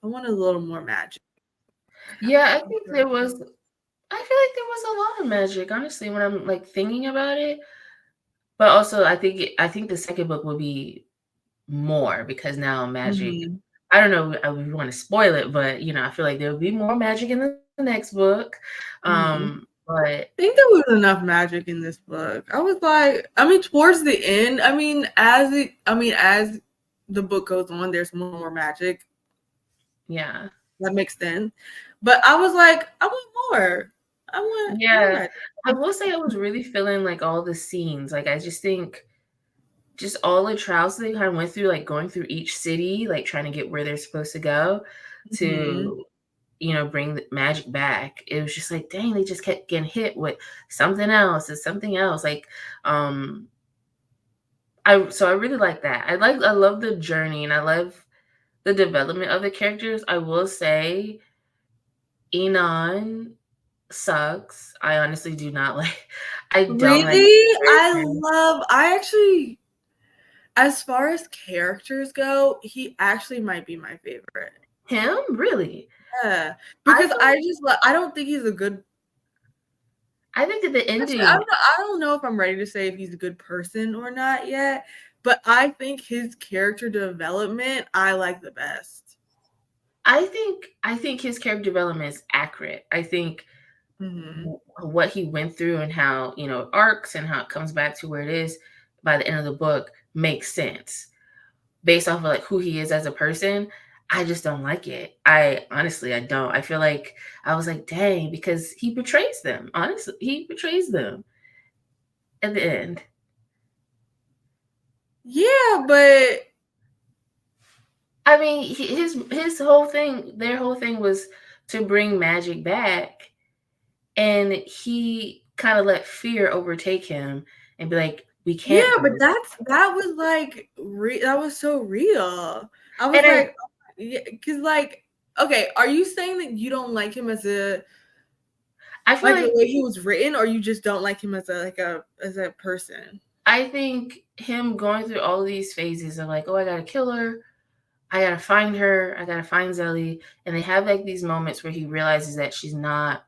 I wanted a little more magic Yeah, I happening. think there was I feel like there was a lot of magic, honestly, when I'm like thinking about it. But also, I think the second book will be more because now magic. Mhm. I don't know. We want to spoil it, but I feel like there will be more magic in the next book. Mhm. But Think there was enough magic in this book. I was like, I mean, towards the end, as the book goes on, there's more magic. yeah, That makes sense. But I was like, I want more. I want more yeah, magic. I will say I was really feeling like all the scenes. Like I just think just all the trials they kind of went through, like going through each city, like trying to get where they're supposed to go Mhm. to bring the magic back. It was just like, dang, they just kept getting hit with something else and something else. Like, I really like that. I love the journey and I love the development of the characters. I will say Enon sucks. I honestly do not like I don't like Really? the I actually, as far as characters go, he actually might be my favorite. him, really. Yeah. I Because feel like I don't think he's a good. I think that the Actually, ending I don't know if I'm ready to say if he's a good person or not yet, but I think his character development I like the best. I think his character development is accurate. I think Mhm. what he went through and how arcs and how it comes back to where it is by the end of the book makes sense based off of like who he is as a person. I just don't like it. I don't. I feel like I was like, dang, because he betrays them. Honestly, he betrays them at the end. Yeah, but I mean, his whole thing, their whole thing was to bring magic back, and he kind of let fear overtake him and be like, we can't yeah, do but this. that was like that was so real. I was And I like, yeah, because like, okay, are you saying that you don't like him as a I feel like the like way he was written, or you just don't like him as a person? I think him going through all of these phases of like, oh, I gotta kill her, I gotta find her, I gotta find Zelly, and they have like these moments where he realizes that she's not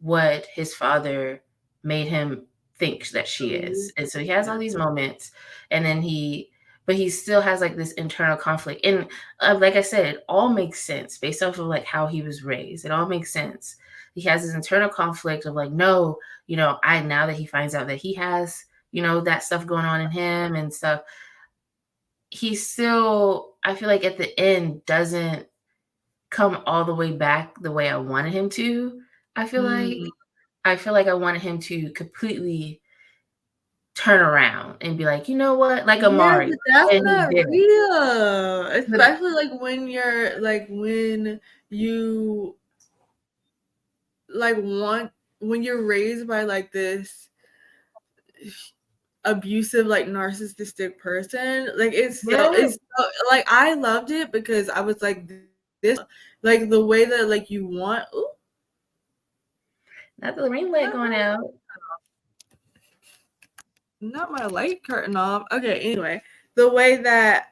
what his father made him think that she is. And so he has all these moments, and then but he still has like this internal conflict. And like I said, it all makes sense based off of like how he was raised. It all makes sense. He has this internal conflict of like, no, now that he finds out that he has, that stuff going on in him and stuff, he still, I feel like at the end doesn't come all the way back the way I wanted him to. I feel like Mm. I wanted him to completely turn around and be like, you know what, like Yeah, Amari, but that's and he not didn't. real. But Especially like when you're like when you like want when you're raised by like this abusive like narcissistic person, like yeah, it's so, like I loved it because I was like this like the way that like you want ooh, not the ring light going out. not my light curtain off. Okay, anyway, the way that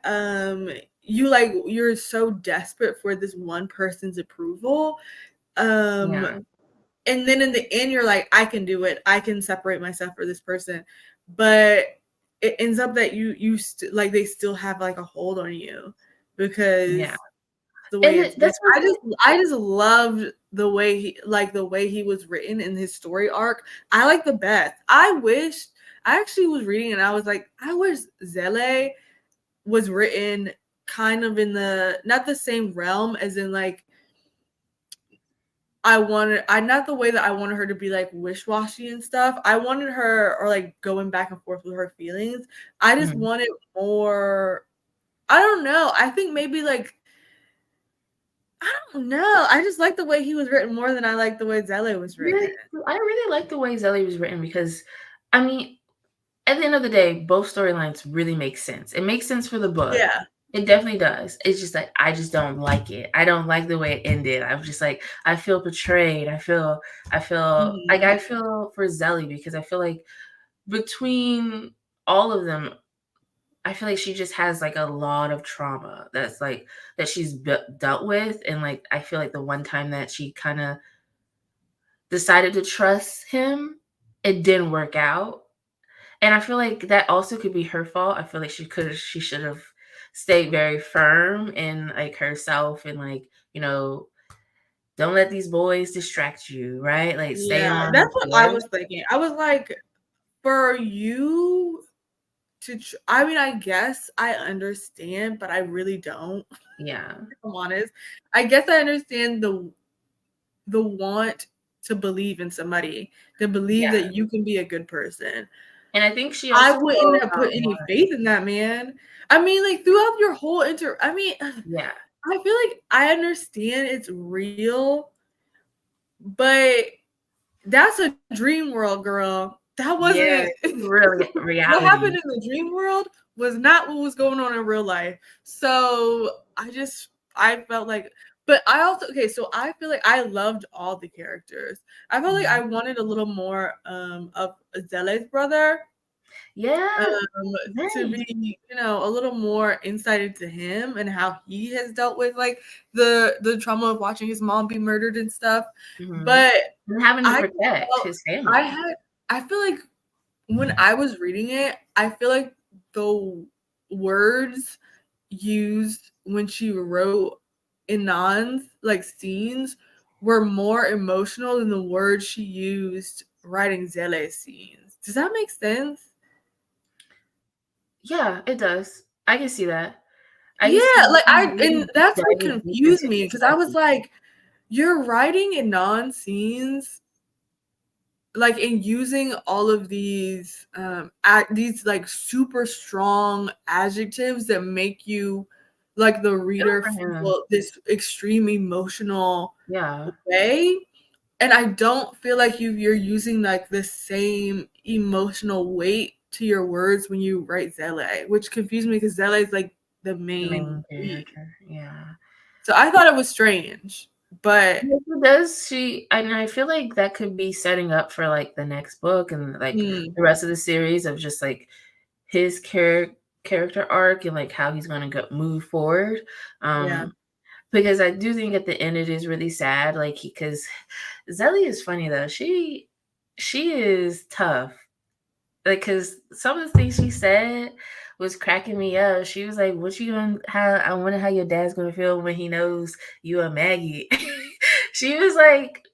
you like you're so desperate for this one person's approval. Um Yeah, and then in the end you're like, I can do it. I can separate myself for this person. But it ends up that like they still have like a hold on you yeah, because the way and it's written. that's what I just loved the way he was written in his story arc. I like the best. I actually was reading and I was like, I wish Zele was written kind of in the not the same realm as in like I not the way that I wanted her to be like wish-washy and stuff. I wanted her or like going back and forth with her feelings. I just Mhm. wanted more. I don't know. I think maybe like I don't know. I just like the way he was written more than I like the way Zele was written. Really, I really like the way Zelly was written because, I mean, at the end of the day, both storylines really make sense. It makes sense for the book. Yeah. It definitely does. It's just like I just don't like it. I don't like the way it ended. I'm just like I feel betrayed. I Mhm. feel for Zelly because I feel like between all of them, I feel like she just has like a lot of trauma that's like that she's dealt with, and like I feel like the one time that she kind of decided to trust him, it didn't work out. And I feel like that also could be her fault. I feel like she should have stayed very firm in like herself and like, don't let these boys distract you, right? Like stay Yeah, on that's what I course. was thinking. I was like, for you I mean, I guess I understand, but I really don't. Yeah. If I'm honest. I guess I understand the want to believe in somebody, to believe Yeah. that you can be a good person. And I think she I also wouldn't felt have put any faith in that man. I mean, like throughout your whole I mean, yeah. I feel like I understand it's real, but that's a dream world, girl. That Yeah. wasn't It's really what happened reality. in the dream world was not what was going on in real life. So I felt like but I also okay, so I feel like I loved all the characters. I felt like I Mhm. wanted a little more of Zele's brother Yeah. to Nice. be, a little more insight into him and how he has dealt with like the trauma of watching his mom be murdered and stuff. Mhm. But And having to I protect felt his I family. had I feel like when I was reading it, I feel like the words used when she wrote Inan's like scenes were more emotional than the words she used writing Zele's scenes. Does that make sense? Yeah, it does. I can see that. I can see Yeah, like you and really that's what diving deep confused into me his because I was psyche. like, you're writing Inan scenes like in using all of these these like super strong adjectives that make you like the Feel reader for him. feel this extreme emotional Yeah. way, and I don't feel like you're using like the same emotional weight to your words when you write Zele, which confused me because Zele is like the The main main lead. character. Yeah. So I thought it was strange, but Yes, it does. And I feel like that could be setting up for like the next book and like mm, the rest of the series of just like his character arc and like how he's gonna go move forward. yeah. Because I do think at the end it is really sad, like because Zelly is funny though. She is tough. Like, cause some of the things she said was cracking me up. She was like, "What you gonna? How I wonder how your dad's gonna feel when he knows you a Maggie." She was like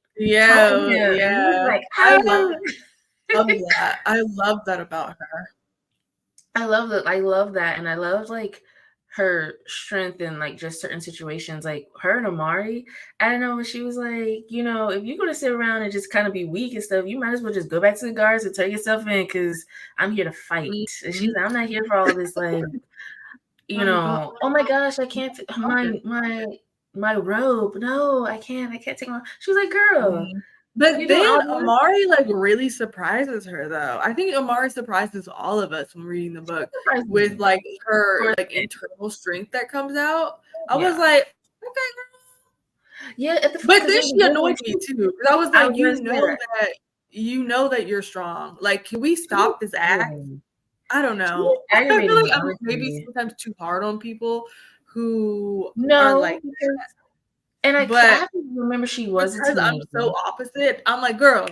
taunting Yeah, him, and he was yeah. like, I "Oh." love that. I love that about her. I love that. I love that, and I love like her strength in like just certain situations. Like her and Amari, I don't know, when she was like, you know, if you're gonna sit around and just kind of be weak and stuff, you might as well just go back to the guards and turn yourself in, because I'm here to fight. And she's like, I'm not here for all this, like, you Like, girl, know, oh my gosh, I can't my robe. No, I can't take my. She was like, girl, but you doing then all this? Amari like really surprises her though. I think Amari surprises all of us when reading the book Surprised with me. like her For like internal strength that comes out. I was yeah. like, okay, girl. Yeah, at the But because then in the she beginning, annoyed me too because I was I like, was gonna say that. you know that you're strong. Like, can we She was stop this act? aggravating. I don't She was know. I feel aggravating like me, I'm maybe honestly. sometimes too hard on people who are No, like, because and I but have to remember she was a because I'm so teenager. opposite, I'm like, girl,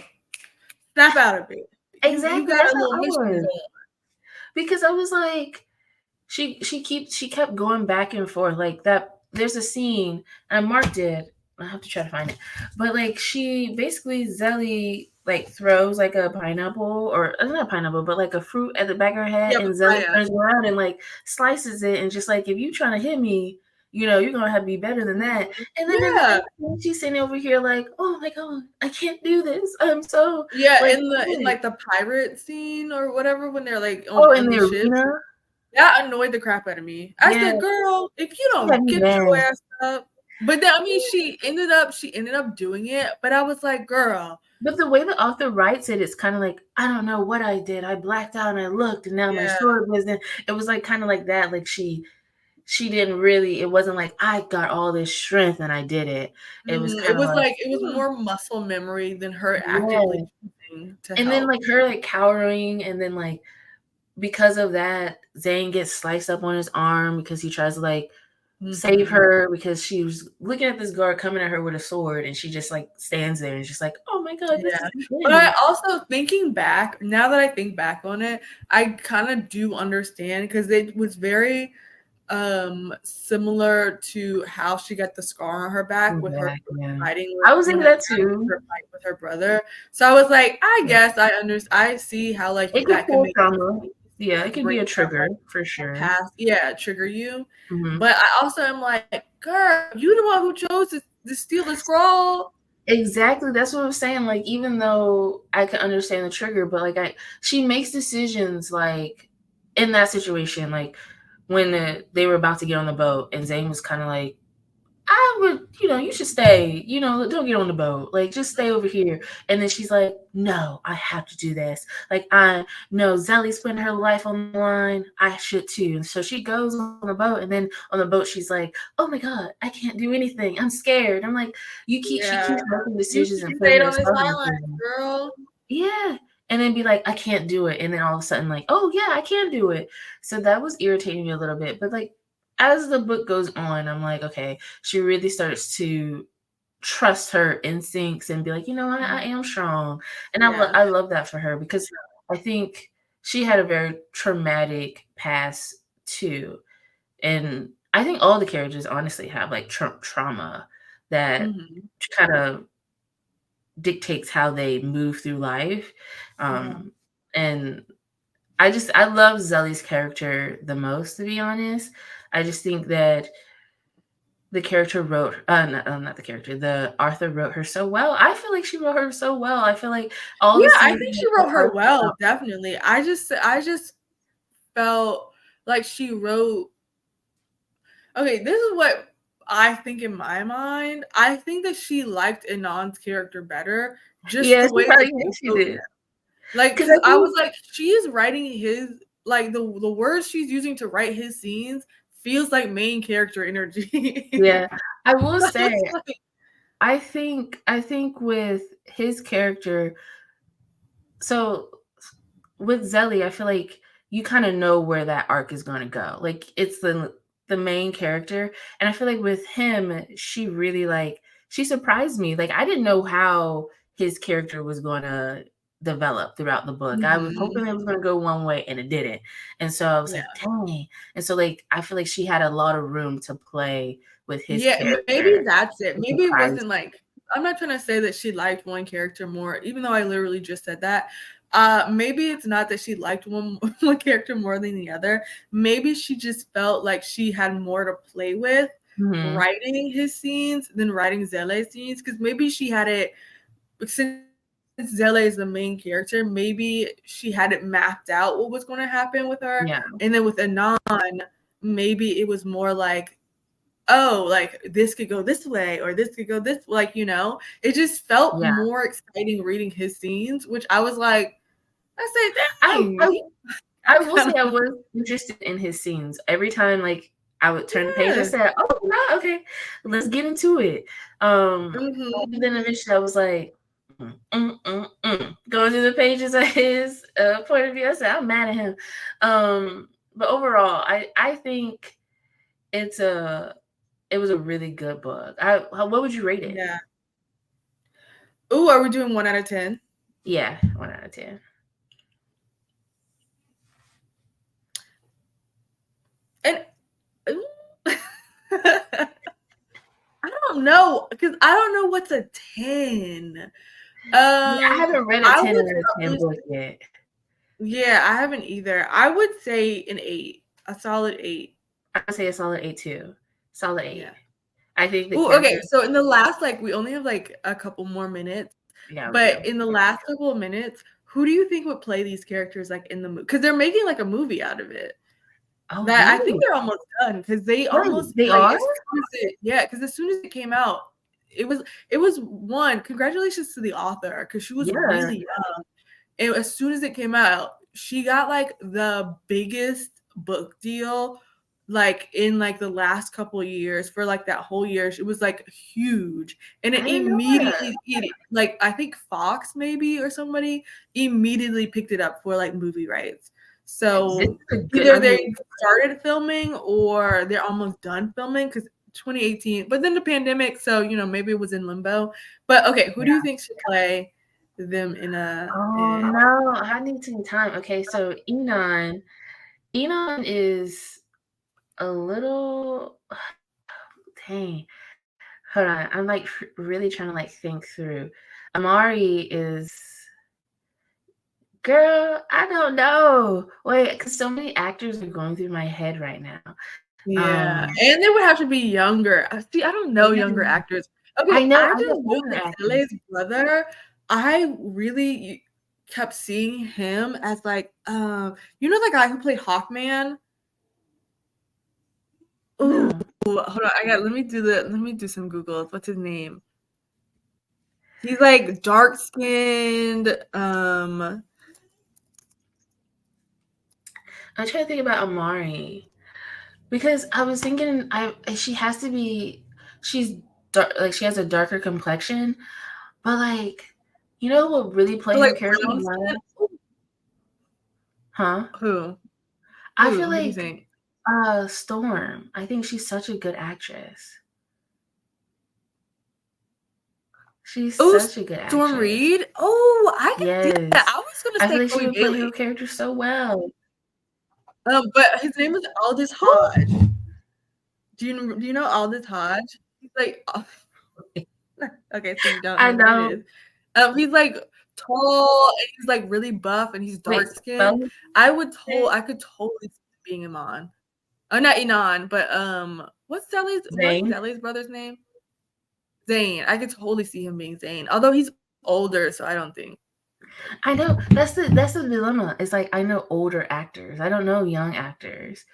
snap out of it. You Exactly, got that's a how little I mission was. going. Because I was like, she kept going back and forth like that. There's a scene, and I marked it. I have to try to find it. But like she basically Zelly like throws like a pineapple, or not a pineapple, but like a fruit at the back of her head, Yeah, and Zelly papaya. turns around and like slices it, and just like, if you trying to hit me, you know, you're gonna have to be better than that. And then in the Yeah. end, she's sitting over here like, oh my god, I can't do this. I'm so Yeah, like, in like the pirate scene or whatever when they're like on oh, in in the the ships. arena, That annoyed the crap out of me. I yeah, said, "Girl, if you she had don't me get your mad. ass up." But then I mean she ended up doing it, but I was like, "Girl, But the way the author writes it, it's kind of like, I don't know what I did. I blacked out and I looked, and now my yeah, sword wasn't. It was like kind of like that. Like she didn't really. It wasn't like I got all this strength and I did it. It was It kind of was like, like it was more muscle memory than her actively yeah. choosing to And then help." like her like cowering, and then like because of that, Zane gets sliced up on his arm because he tries to like save Mhm. her, because she was looking at this guard coming at her with a sword, and she just like stands there and just like, oh my god, this Yeah. is the But I end. also thinking back, now that I think back on it, I kind of do understand because it was very similar to how she got the scar on her back with her Exactly. Yeah. fighting I with was into when that after too. her fight with her brother. So I was like, I Yeah. guess I see how like It could that could pull make trauma. you Yeah, it like could be bring a stuff trigger like for from sure. past, yeah, trigger you. Mhm. But I also am like, girl, you the one who chose to steal the scroll. Exactly, that's what I'm saying, like, even though I can understand the trigger, but, like, I she makes decisions, like, in that situation, like, when, they were about to get on the boat and Zane was kinda like, I would, you know, you should stay, you know, don't get on the boat. Like, just stay over here. And then she's like, no, I have to do this. Like, I know Zelly's putting her life on the line. I should too. And so she goes on the boat. And then on the boat, she's like, oh my God, I can't do anything. I'm scared. I'm like, she Yeah. keeps making You decisions and stayed putting on this herself in island, decisions. girl. Yeah. And then be like, I can't do it. And then all of a sudden, like, oh yeah, I can do it. So that was irritating me a little bit. But like, as the book goes on, I'm like, okay, she really starts to trust her instincts and be like, you know, I am strong. And Yeah. I love that for her, because I think she had a very traumatic past too. And I think all the characters honestly have like trauma that Mhm. kind of dictates how they move through life. Yeah. And I love Zelly's character the most, to be honest. I just think that the character wrote not the character, the Arthur wrote her so well. I feel like she wrote her so well. I feel like all Yeah, the I scenes think that she her wrote her heart well, felt. definitely. I just felt like she wrote okay, this is what I think in my mind. I think that she liked Anon's character better, just Yeah, the she way that probably they thinks she wrote did. him. Like, Because because I I was think, like, she is writing his like the words she's using to write his scenes feels like main character energy. yeah, I will I say, was like, I think with his character, so with Zelly, I feel like you kind of know where that arc is going to go. Like, it's the main character, and I feel like with him, she really like she surprised me. Like, I didn't know how his character was going to develop throughout the book. I was mhm, hoping it was going to go one way, and it didn't. And so I was yeah. like, dang. And so like I feel like she had a lot of room to play with his Yeah, maybe character. that's it. It Maybe it surprised wasn't like I'm not trying to say that she liked one character more, even though I literally just said that. Maybe it's not that she liked one character more than the other. Maybe she just felt like she had more to play with writing his scenes than writing Zele's scenes. Because maybe she had it, since Zele is the main character, maybe she had it mapped out what was going to happen with her. Yeah. And then with Anon, maybe it was more like, oh, like this could go this way or this could go this, like, you know, it just felt more exciting reading his scenes, which I was like, I said, dang. I will say I was interested in his scenes. Every time, like, I would turn the page, I said, oh, wow, okay, let's get into it. And then eventually I was like, going through the pages of his point of view. I said, I'm mad at him. But overall, I think it was a really good book. What would you rate it? Yeah. Ooh, are we doing 1 out of 10? Yeah, 1 out of 10. And I don't know, because I don't know what's a 10. I haven't read a 10 out of 10 book yet. Yeah, I haven't either. I would say an 8, a solid 8. I would say a solid 8 too. Solid 8. Yeah. I think okay, so in the last, like, we only have like a couple more minutes. Yeah, but in the last couple of minutes, who do you think would play these characters like in the movie? Because they're making like a movie out of it. Oh, that really? I think they're almost done because they almost are. Because as soon as it came out, it was one. Congratulations to the author because she was really young. And as soon as it came out, she got like the biggest book deal, like in like the last couple of years for like that whole year. It was like huge, and it immediately, like I think Fox maybe or somebody immediately picked it up for like movie rights. So either they started filming or they're almost done filming because 2018, but then the pandemic, so you know maybe it was in limbo. But okay, who do you think should play them in a? Oh no, I need some time. Okay, so Enon is a little. Dang, hold on. I'm like really trying to like think through. Amari is. Girl, I don't know. Wait, because so many actors are going through my head right now. Yeah, and they would have to be younger. See, I don't know younger actors. Okay, I just know that Zele's brother. I really kept seeing him as like, you know, the guy who played Hawkman. Oh, hold on. Let me do some Googles. What's his name? He's like dark skinned. I'm trying to think about Amari because I was thinking she has to be, she's dark, like she has a darker complexion, but like, you know what really played her character well? Huh? Who? I feel like Storm. I think she's such a good actress. She's such a good actress. Storm Reed? Oh, I can see that. I was gonna say I feel like she would play her character so well. But his name is Aldous Hodge. Do you know Aldous Hodge? He's like, okay, so you don't know who it is. He's like tall and he's like really buff and he's dark skinned. I could totally see being him on. Oh, not Enon, but what's Zele's brother's name? Zane. I could totally see him being Zane. Although he's older, so I don't think. I know that's the dilemma. It's like I know older actors. I don't know young actors.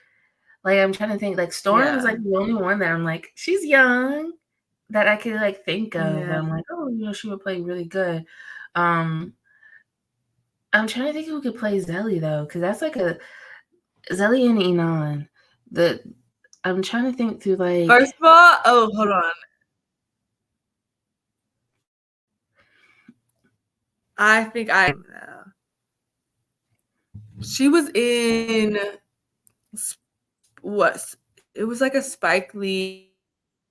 Like I'm trying to think. Like Storm is like the only one that I'm like, she's young, that I could like think of. Yeah. I'm like, oh, you know, she would play really good. I'm trying to think who could play Zele though, because that's like a Zele and Enon. I'm trying to think through like. First of all, hold on. I think she was in what? It was like a Spike Lee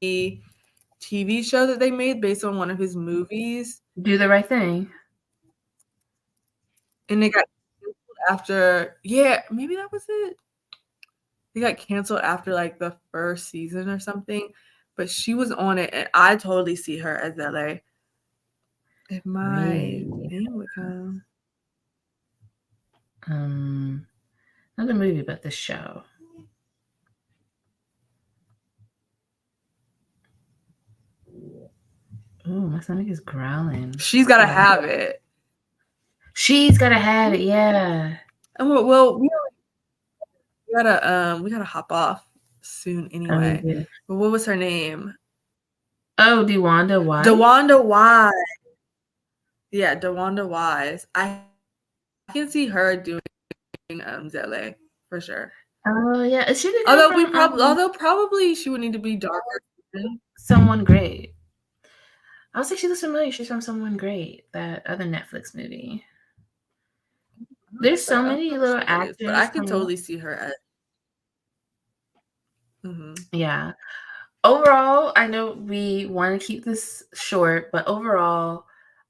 TV show that they made based on one of his movies. Do the Right Thing. And they got canceled after. Yeah, maybe that was it. They got canceled after like the first season or something. But she was on it, and I totally see her as Zele. If my name would come. Another movie about this show. Ooh, my stomach is growling. She's Gotta Have It. She's Gotta Have It, yeah. And well, we gotta hop off soon anyway. Yeah. But what was her name? Oh, DeWanda Wise? DeWanda Wise. Yeah, DeWanda Wise. I can see her doing Zele for sure. Oh yeah, is she the Although girl from probably she would need to be darker. Someone Great? I would say she looks familiar. She's from Someone Great, that other Netflix movie. There's so many little actors, but I can totally see her as. Yeah. Overall, I know we want to keep this short, but overall,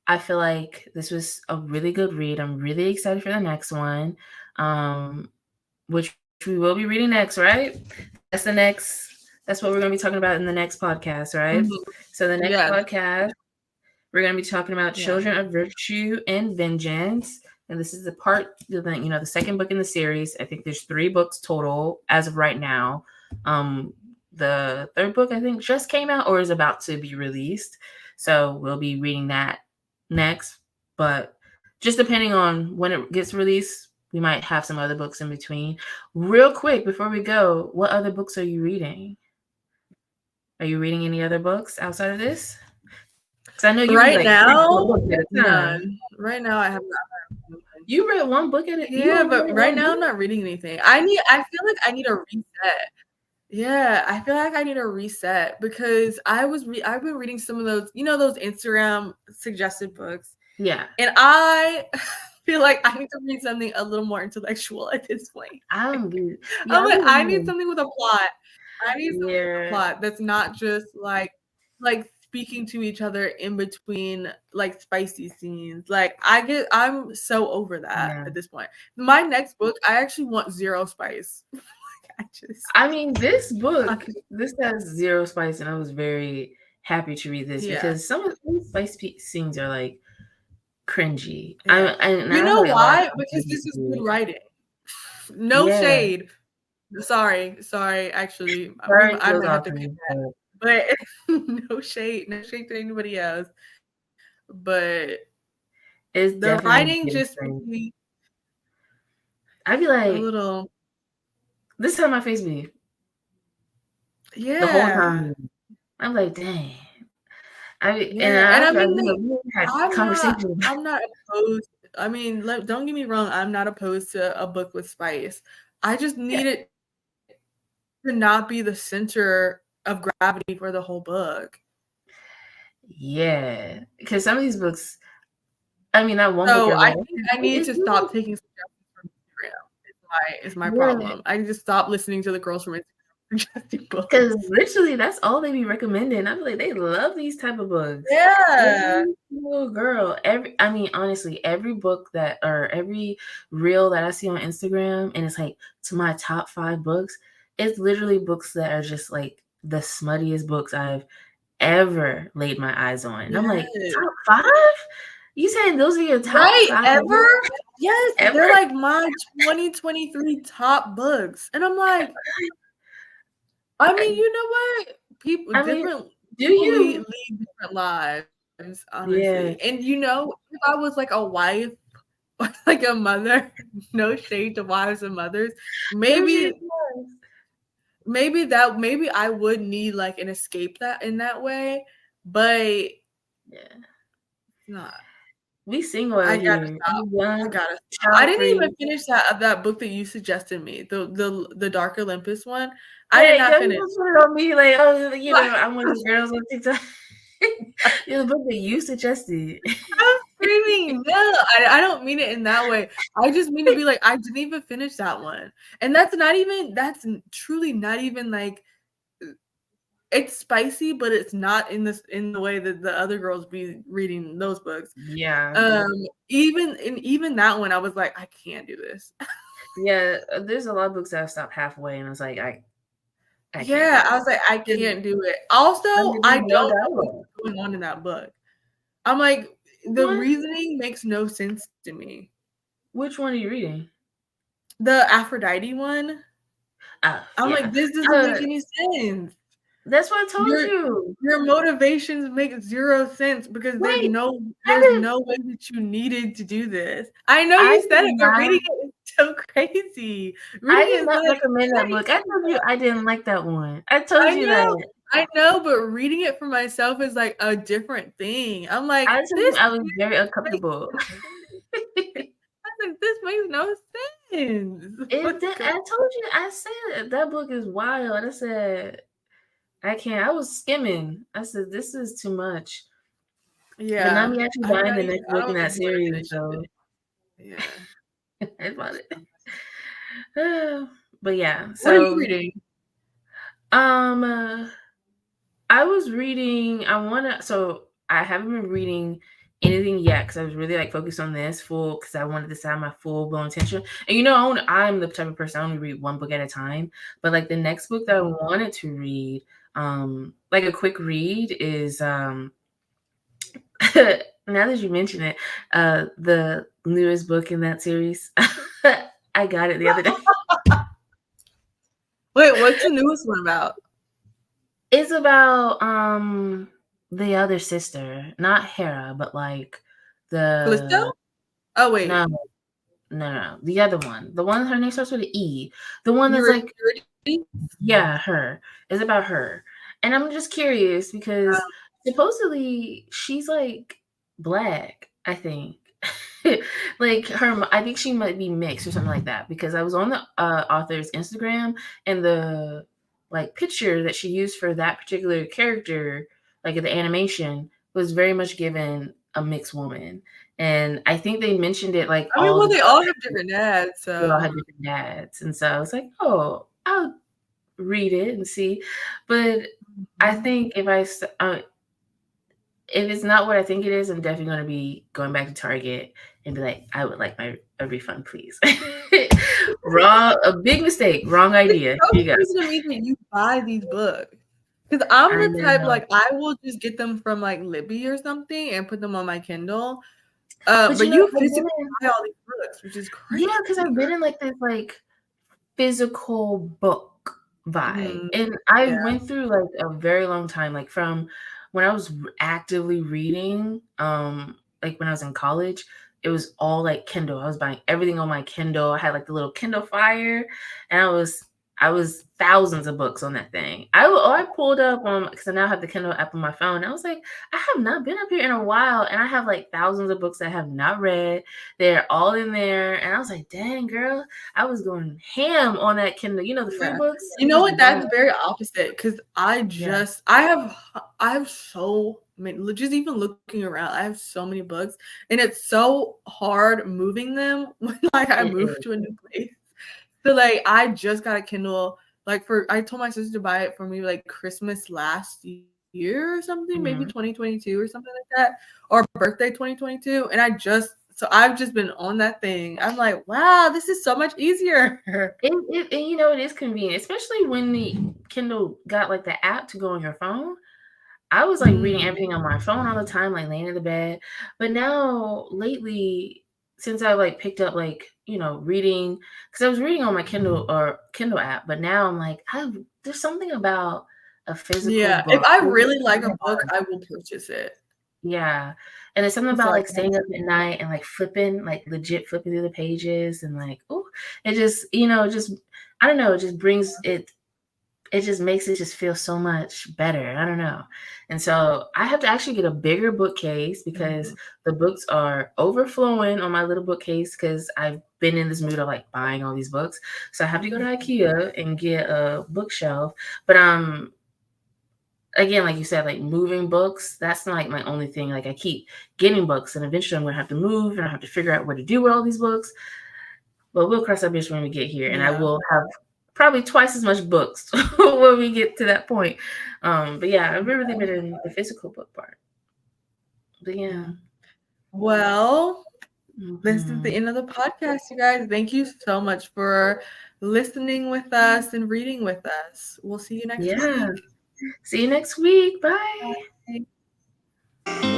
I feel like this was a really good read. I'm really excited for the next one, which we will be reading next, right? That's what we're going to be talking about in the next podcast, right? So the next podcast, we're going to be talking about Children of Virtue and Vengeance. And this is the second book in the series. I think there's 3 books total as of right now. The third book, I think, just came out or is about to be released. So we'll be reading that next. But just depending on when it gets released, we might have some other books in between. Real quick, before we go, what other books are you reading? Are you reading any other books outside of this? Because I know you right read now, none. Right now, I have not. You read one book at a time. Yeah, but right now I'm not reading anything. I feel like I need a reset. Yeah, I feel like I need a reset because I've been reading some of those, those Instagram suggested books. Yeah. And I feel like I need to read something a little more intellectual at this point. I need something with a plot. I need something with a plot that's not just like speaking to each other in between like spicy scenes. Like I'm so over that at this point. My next book, I actually want zero spice. This book, this has 0 spice, and I was very happy to read this because some of the spice scenes are like cringy. You know why? Because this is good writing. No shade. Sorry. Actually, I might have to pick that. But no shade to anybody else. But it's the writing just makes me. I'd be like a little. This is how my face be. Yeah. The whole time. I'm like, dang. I'm not opposed. I mean, don't get me wrong. I'm not opposed to a book with spice. I just need it to not be the center of gravity for the whole book. Yeah, because some of these books, that one book. So I think I need to stop taking suggestions from Instagram. Is my problem. I need to stop listening to the girls from Instagram suggesting books. Because literally, that's all they be recommending. I feel like they love these type of books. Yeah, little girl. Honestly, every book or every reel that I see on Instagram, and it's like to my top 5 books. It's literally books that are just like the smuttiest books I've ever laid my eyes on. And I'm like, top 5? You saying those are your top 5 ever? Books? Yes, ever? They're like my 2023 top books, and I'm like, I mean, you know what? People lead different lives, honestly. Yeah. And if I was like a wife or like a mother, no shade to wives and mothers, maybe I would need like an escape in that way, but not. We single out here. I gotta stop. I didn't even finish that book that you suggested me, the Dark Olympus one. I did not finish. Put it on me like, I'm one of the girls on TikTok. The book that you suggested. I'm screaming. No, I don't mean it in that way. I just mean to be like, I didn't even finish that one, and that's truly not even like. It's spicy, but it's not in the way that the other girls be reading those books. Yeah. Even that one, I was like, I can't do this. Yeah, there's a lot of books that I've stopped halfway, and I was like, I was like, I can't do it. Also, I don't know what's going on in that book. I'm like, the reasoning makes no sense to me. Which one are you reading? The Aphrodite one. I'm Yeah. like, this doesn't make any sense. That's what I told Your you. your motivations make 0 sense because there's Wait, no I there's didn't no way that you needed to do this. I know I you said did it, but not reading it is so crazy. I Reading did it is not like recommend that book. I told you I didn't like that one. I told you that. I know, but reading it for myself is like a different thing. I'm like, I told you this I was very makes uncomfortable. no sense. I like, this makes no sense. It What's did, I going told you, I said that book is wild. I said, I can't. I was skimming. I said, this is too much. But now Yeah. I'm actually buying the next I book in don't that think you want to series, finish so it. Yeah. I bought it. But yeah, What are you so reading? um, uh, I was reading. So I haven't been reading anything yet because I was really like focused on this full because I wanted to have my full blown attention. And I'm the type of person I only read one book at a time. But like the next book that I wanted to read, like a quick read is now that you mention it, the newest book in that series. I got it the other day. Wait, what's the newest one about? It's about the other sister, not Hera, but like Callisto? the Oh wait. no, no, the other one. The one her name starts with an E. The one that's Yuri. like, yeah, her. It's about her. And I'm just curious because supposedly she's like black, I think. Like I think she might be mixed or something like that because I was on the author's Instagram and the like picture that she used for that particular character, like the animation, was very much given a mixed woman. And I think they mentioned it like I mean, all well, the they all have different dads, they all so had different dads. And so I was like, oh, I'll read it and see. But I think if it's not what I think it is, I'm definitely going to be going back to Target and be like, I would like a refund, please. Wrong, a big mistake, wrong it's idea. so Here you go. crazy to me that you buy these books. Because I'm I the type, know, like, I will just get them from, like, Libby or something and put them on my Kindle. but But you I've been physically buy all these books, which is yeah, because crazy. I've been in like this like physical book vibe. Mhm. And I Yeah. went through like a very long time, like from when I was actively reading, like when I was in college, it was all like Kindle. I was buying everything on my Kindle. I had like the little Kindle Fire, and I was thousands of books on that thing. I pulled up on because I now have the Kindle app on my phone. I was like, I have not been up here in a while, and I have like thousands of books that I have not read. They're all in there, and I was like, dang girl, I was going ham on that Kindle. The free Yeah. books. You I'm know just what? buying. That's very opposite because Yeah. I have so many, just even looking around, I have so many books, and it's so hard moving them when like I It move is. to a new place. So like I just got a Kindle like I told my sister to buy it for me like Christmas last year or something, maybe Mhm. 2022 or something like that, or birthday 2022, and I've just been on that thing. I'm like, wow, this is so much easier. And it is convenient, especially when the Kindle got like the app to go on your phone. I was like reading Mhm. everything on my phone all the time, like laying in the bed. But now lately, since I like picked up like, reading, because I was reading on my Kindle or Kindle app, but now I'm like, there's something about a physical Yeah, if book. I There's really something like a book, about I will purchase it. Yeah. And there's something So, about like, like staying up at night and like flipping, like legit flipping through the pages and like, oh, it just, I don't know, it just brings it just makes it just feel so much better. I don't know. And so I have to actually get a bigger bookcase because mhm. the books are overflowing on my little bookcase because I've been in this mood of like buying all these books. So I have to go to IKEA and get a bookshelf. But again, like you said, like moving books, that's not like my only thing. Like I keep getting books and eventually I'm gonna have to move and I have to figure out what to do with all these books. But we'll cross that bridge when we get here and I Yeah. will have probably twice as much books when we get to that point. But yeah, I've really been in the physical book part. But yeah. Mm. Well, this is the Mhm. end of the podcast, you guys. Thank you so much for listening with us and reading with us. We'll see you next Yeah. week. See you next week. Bye. Bye.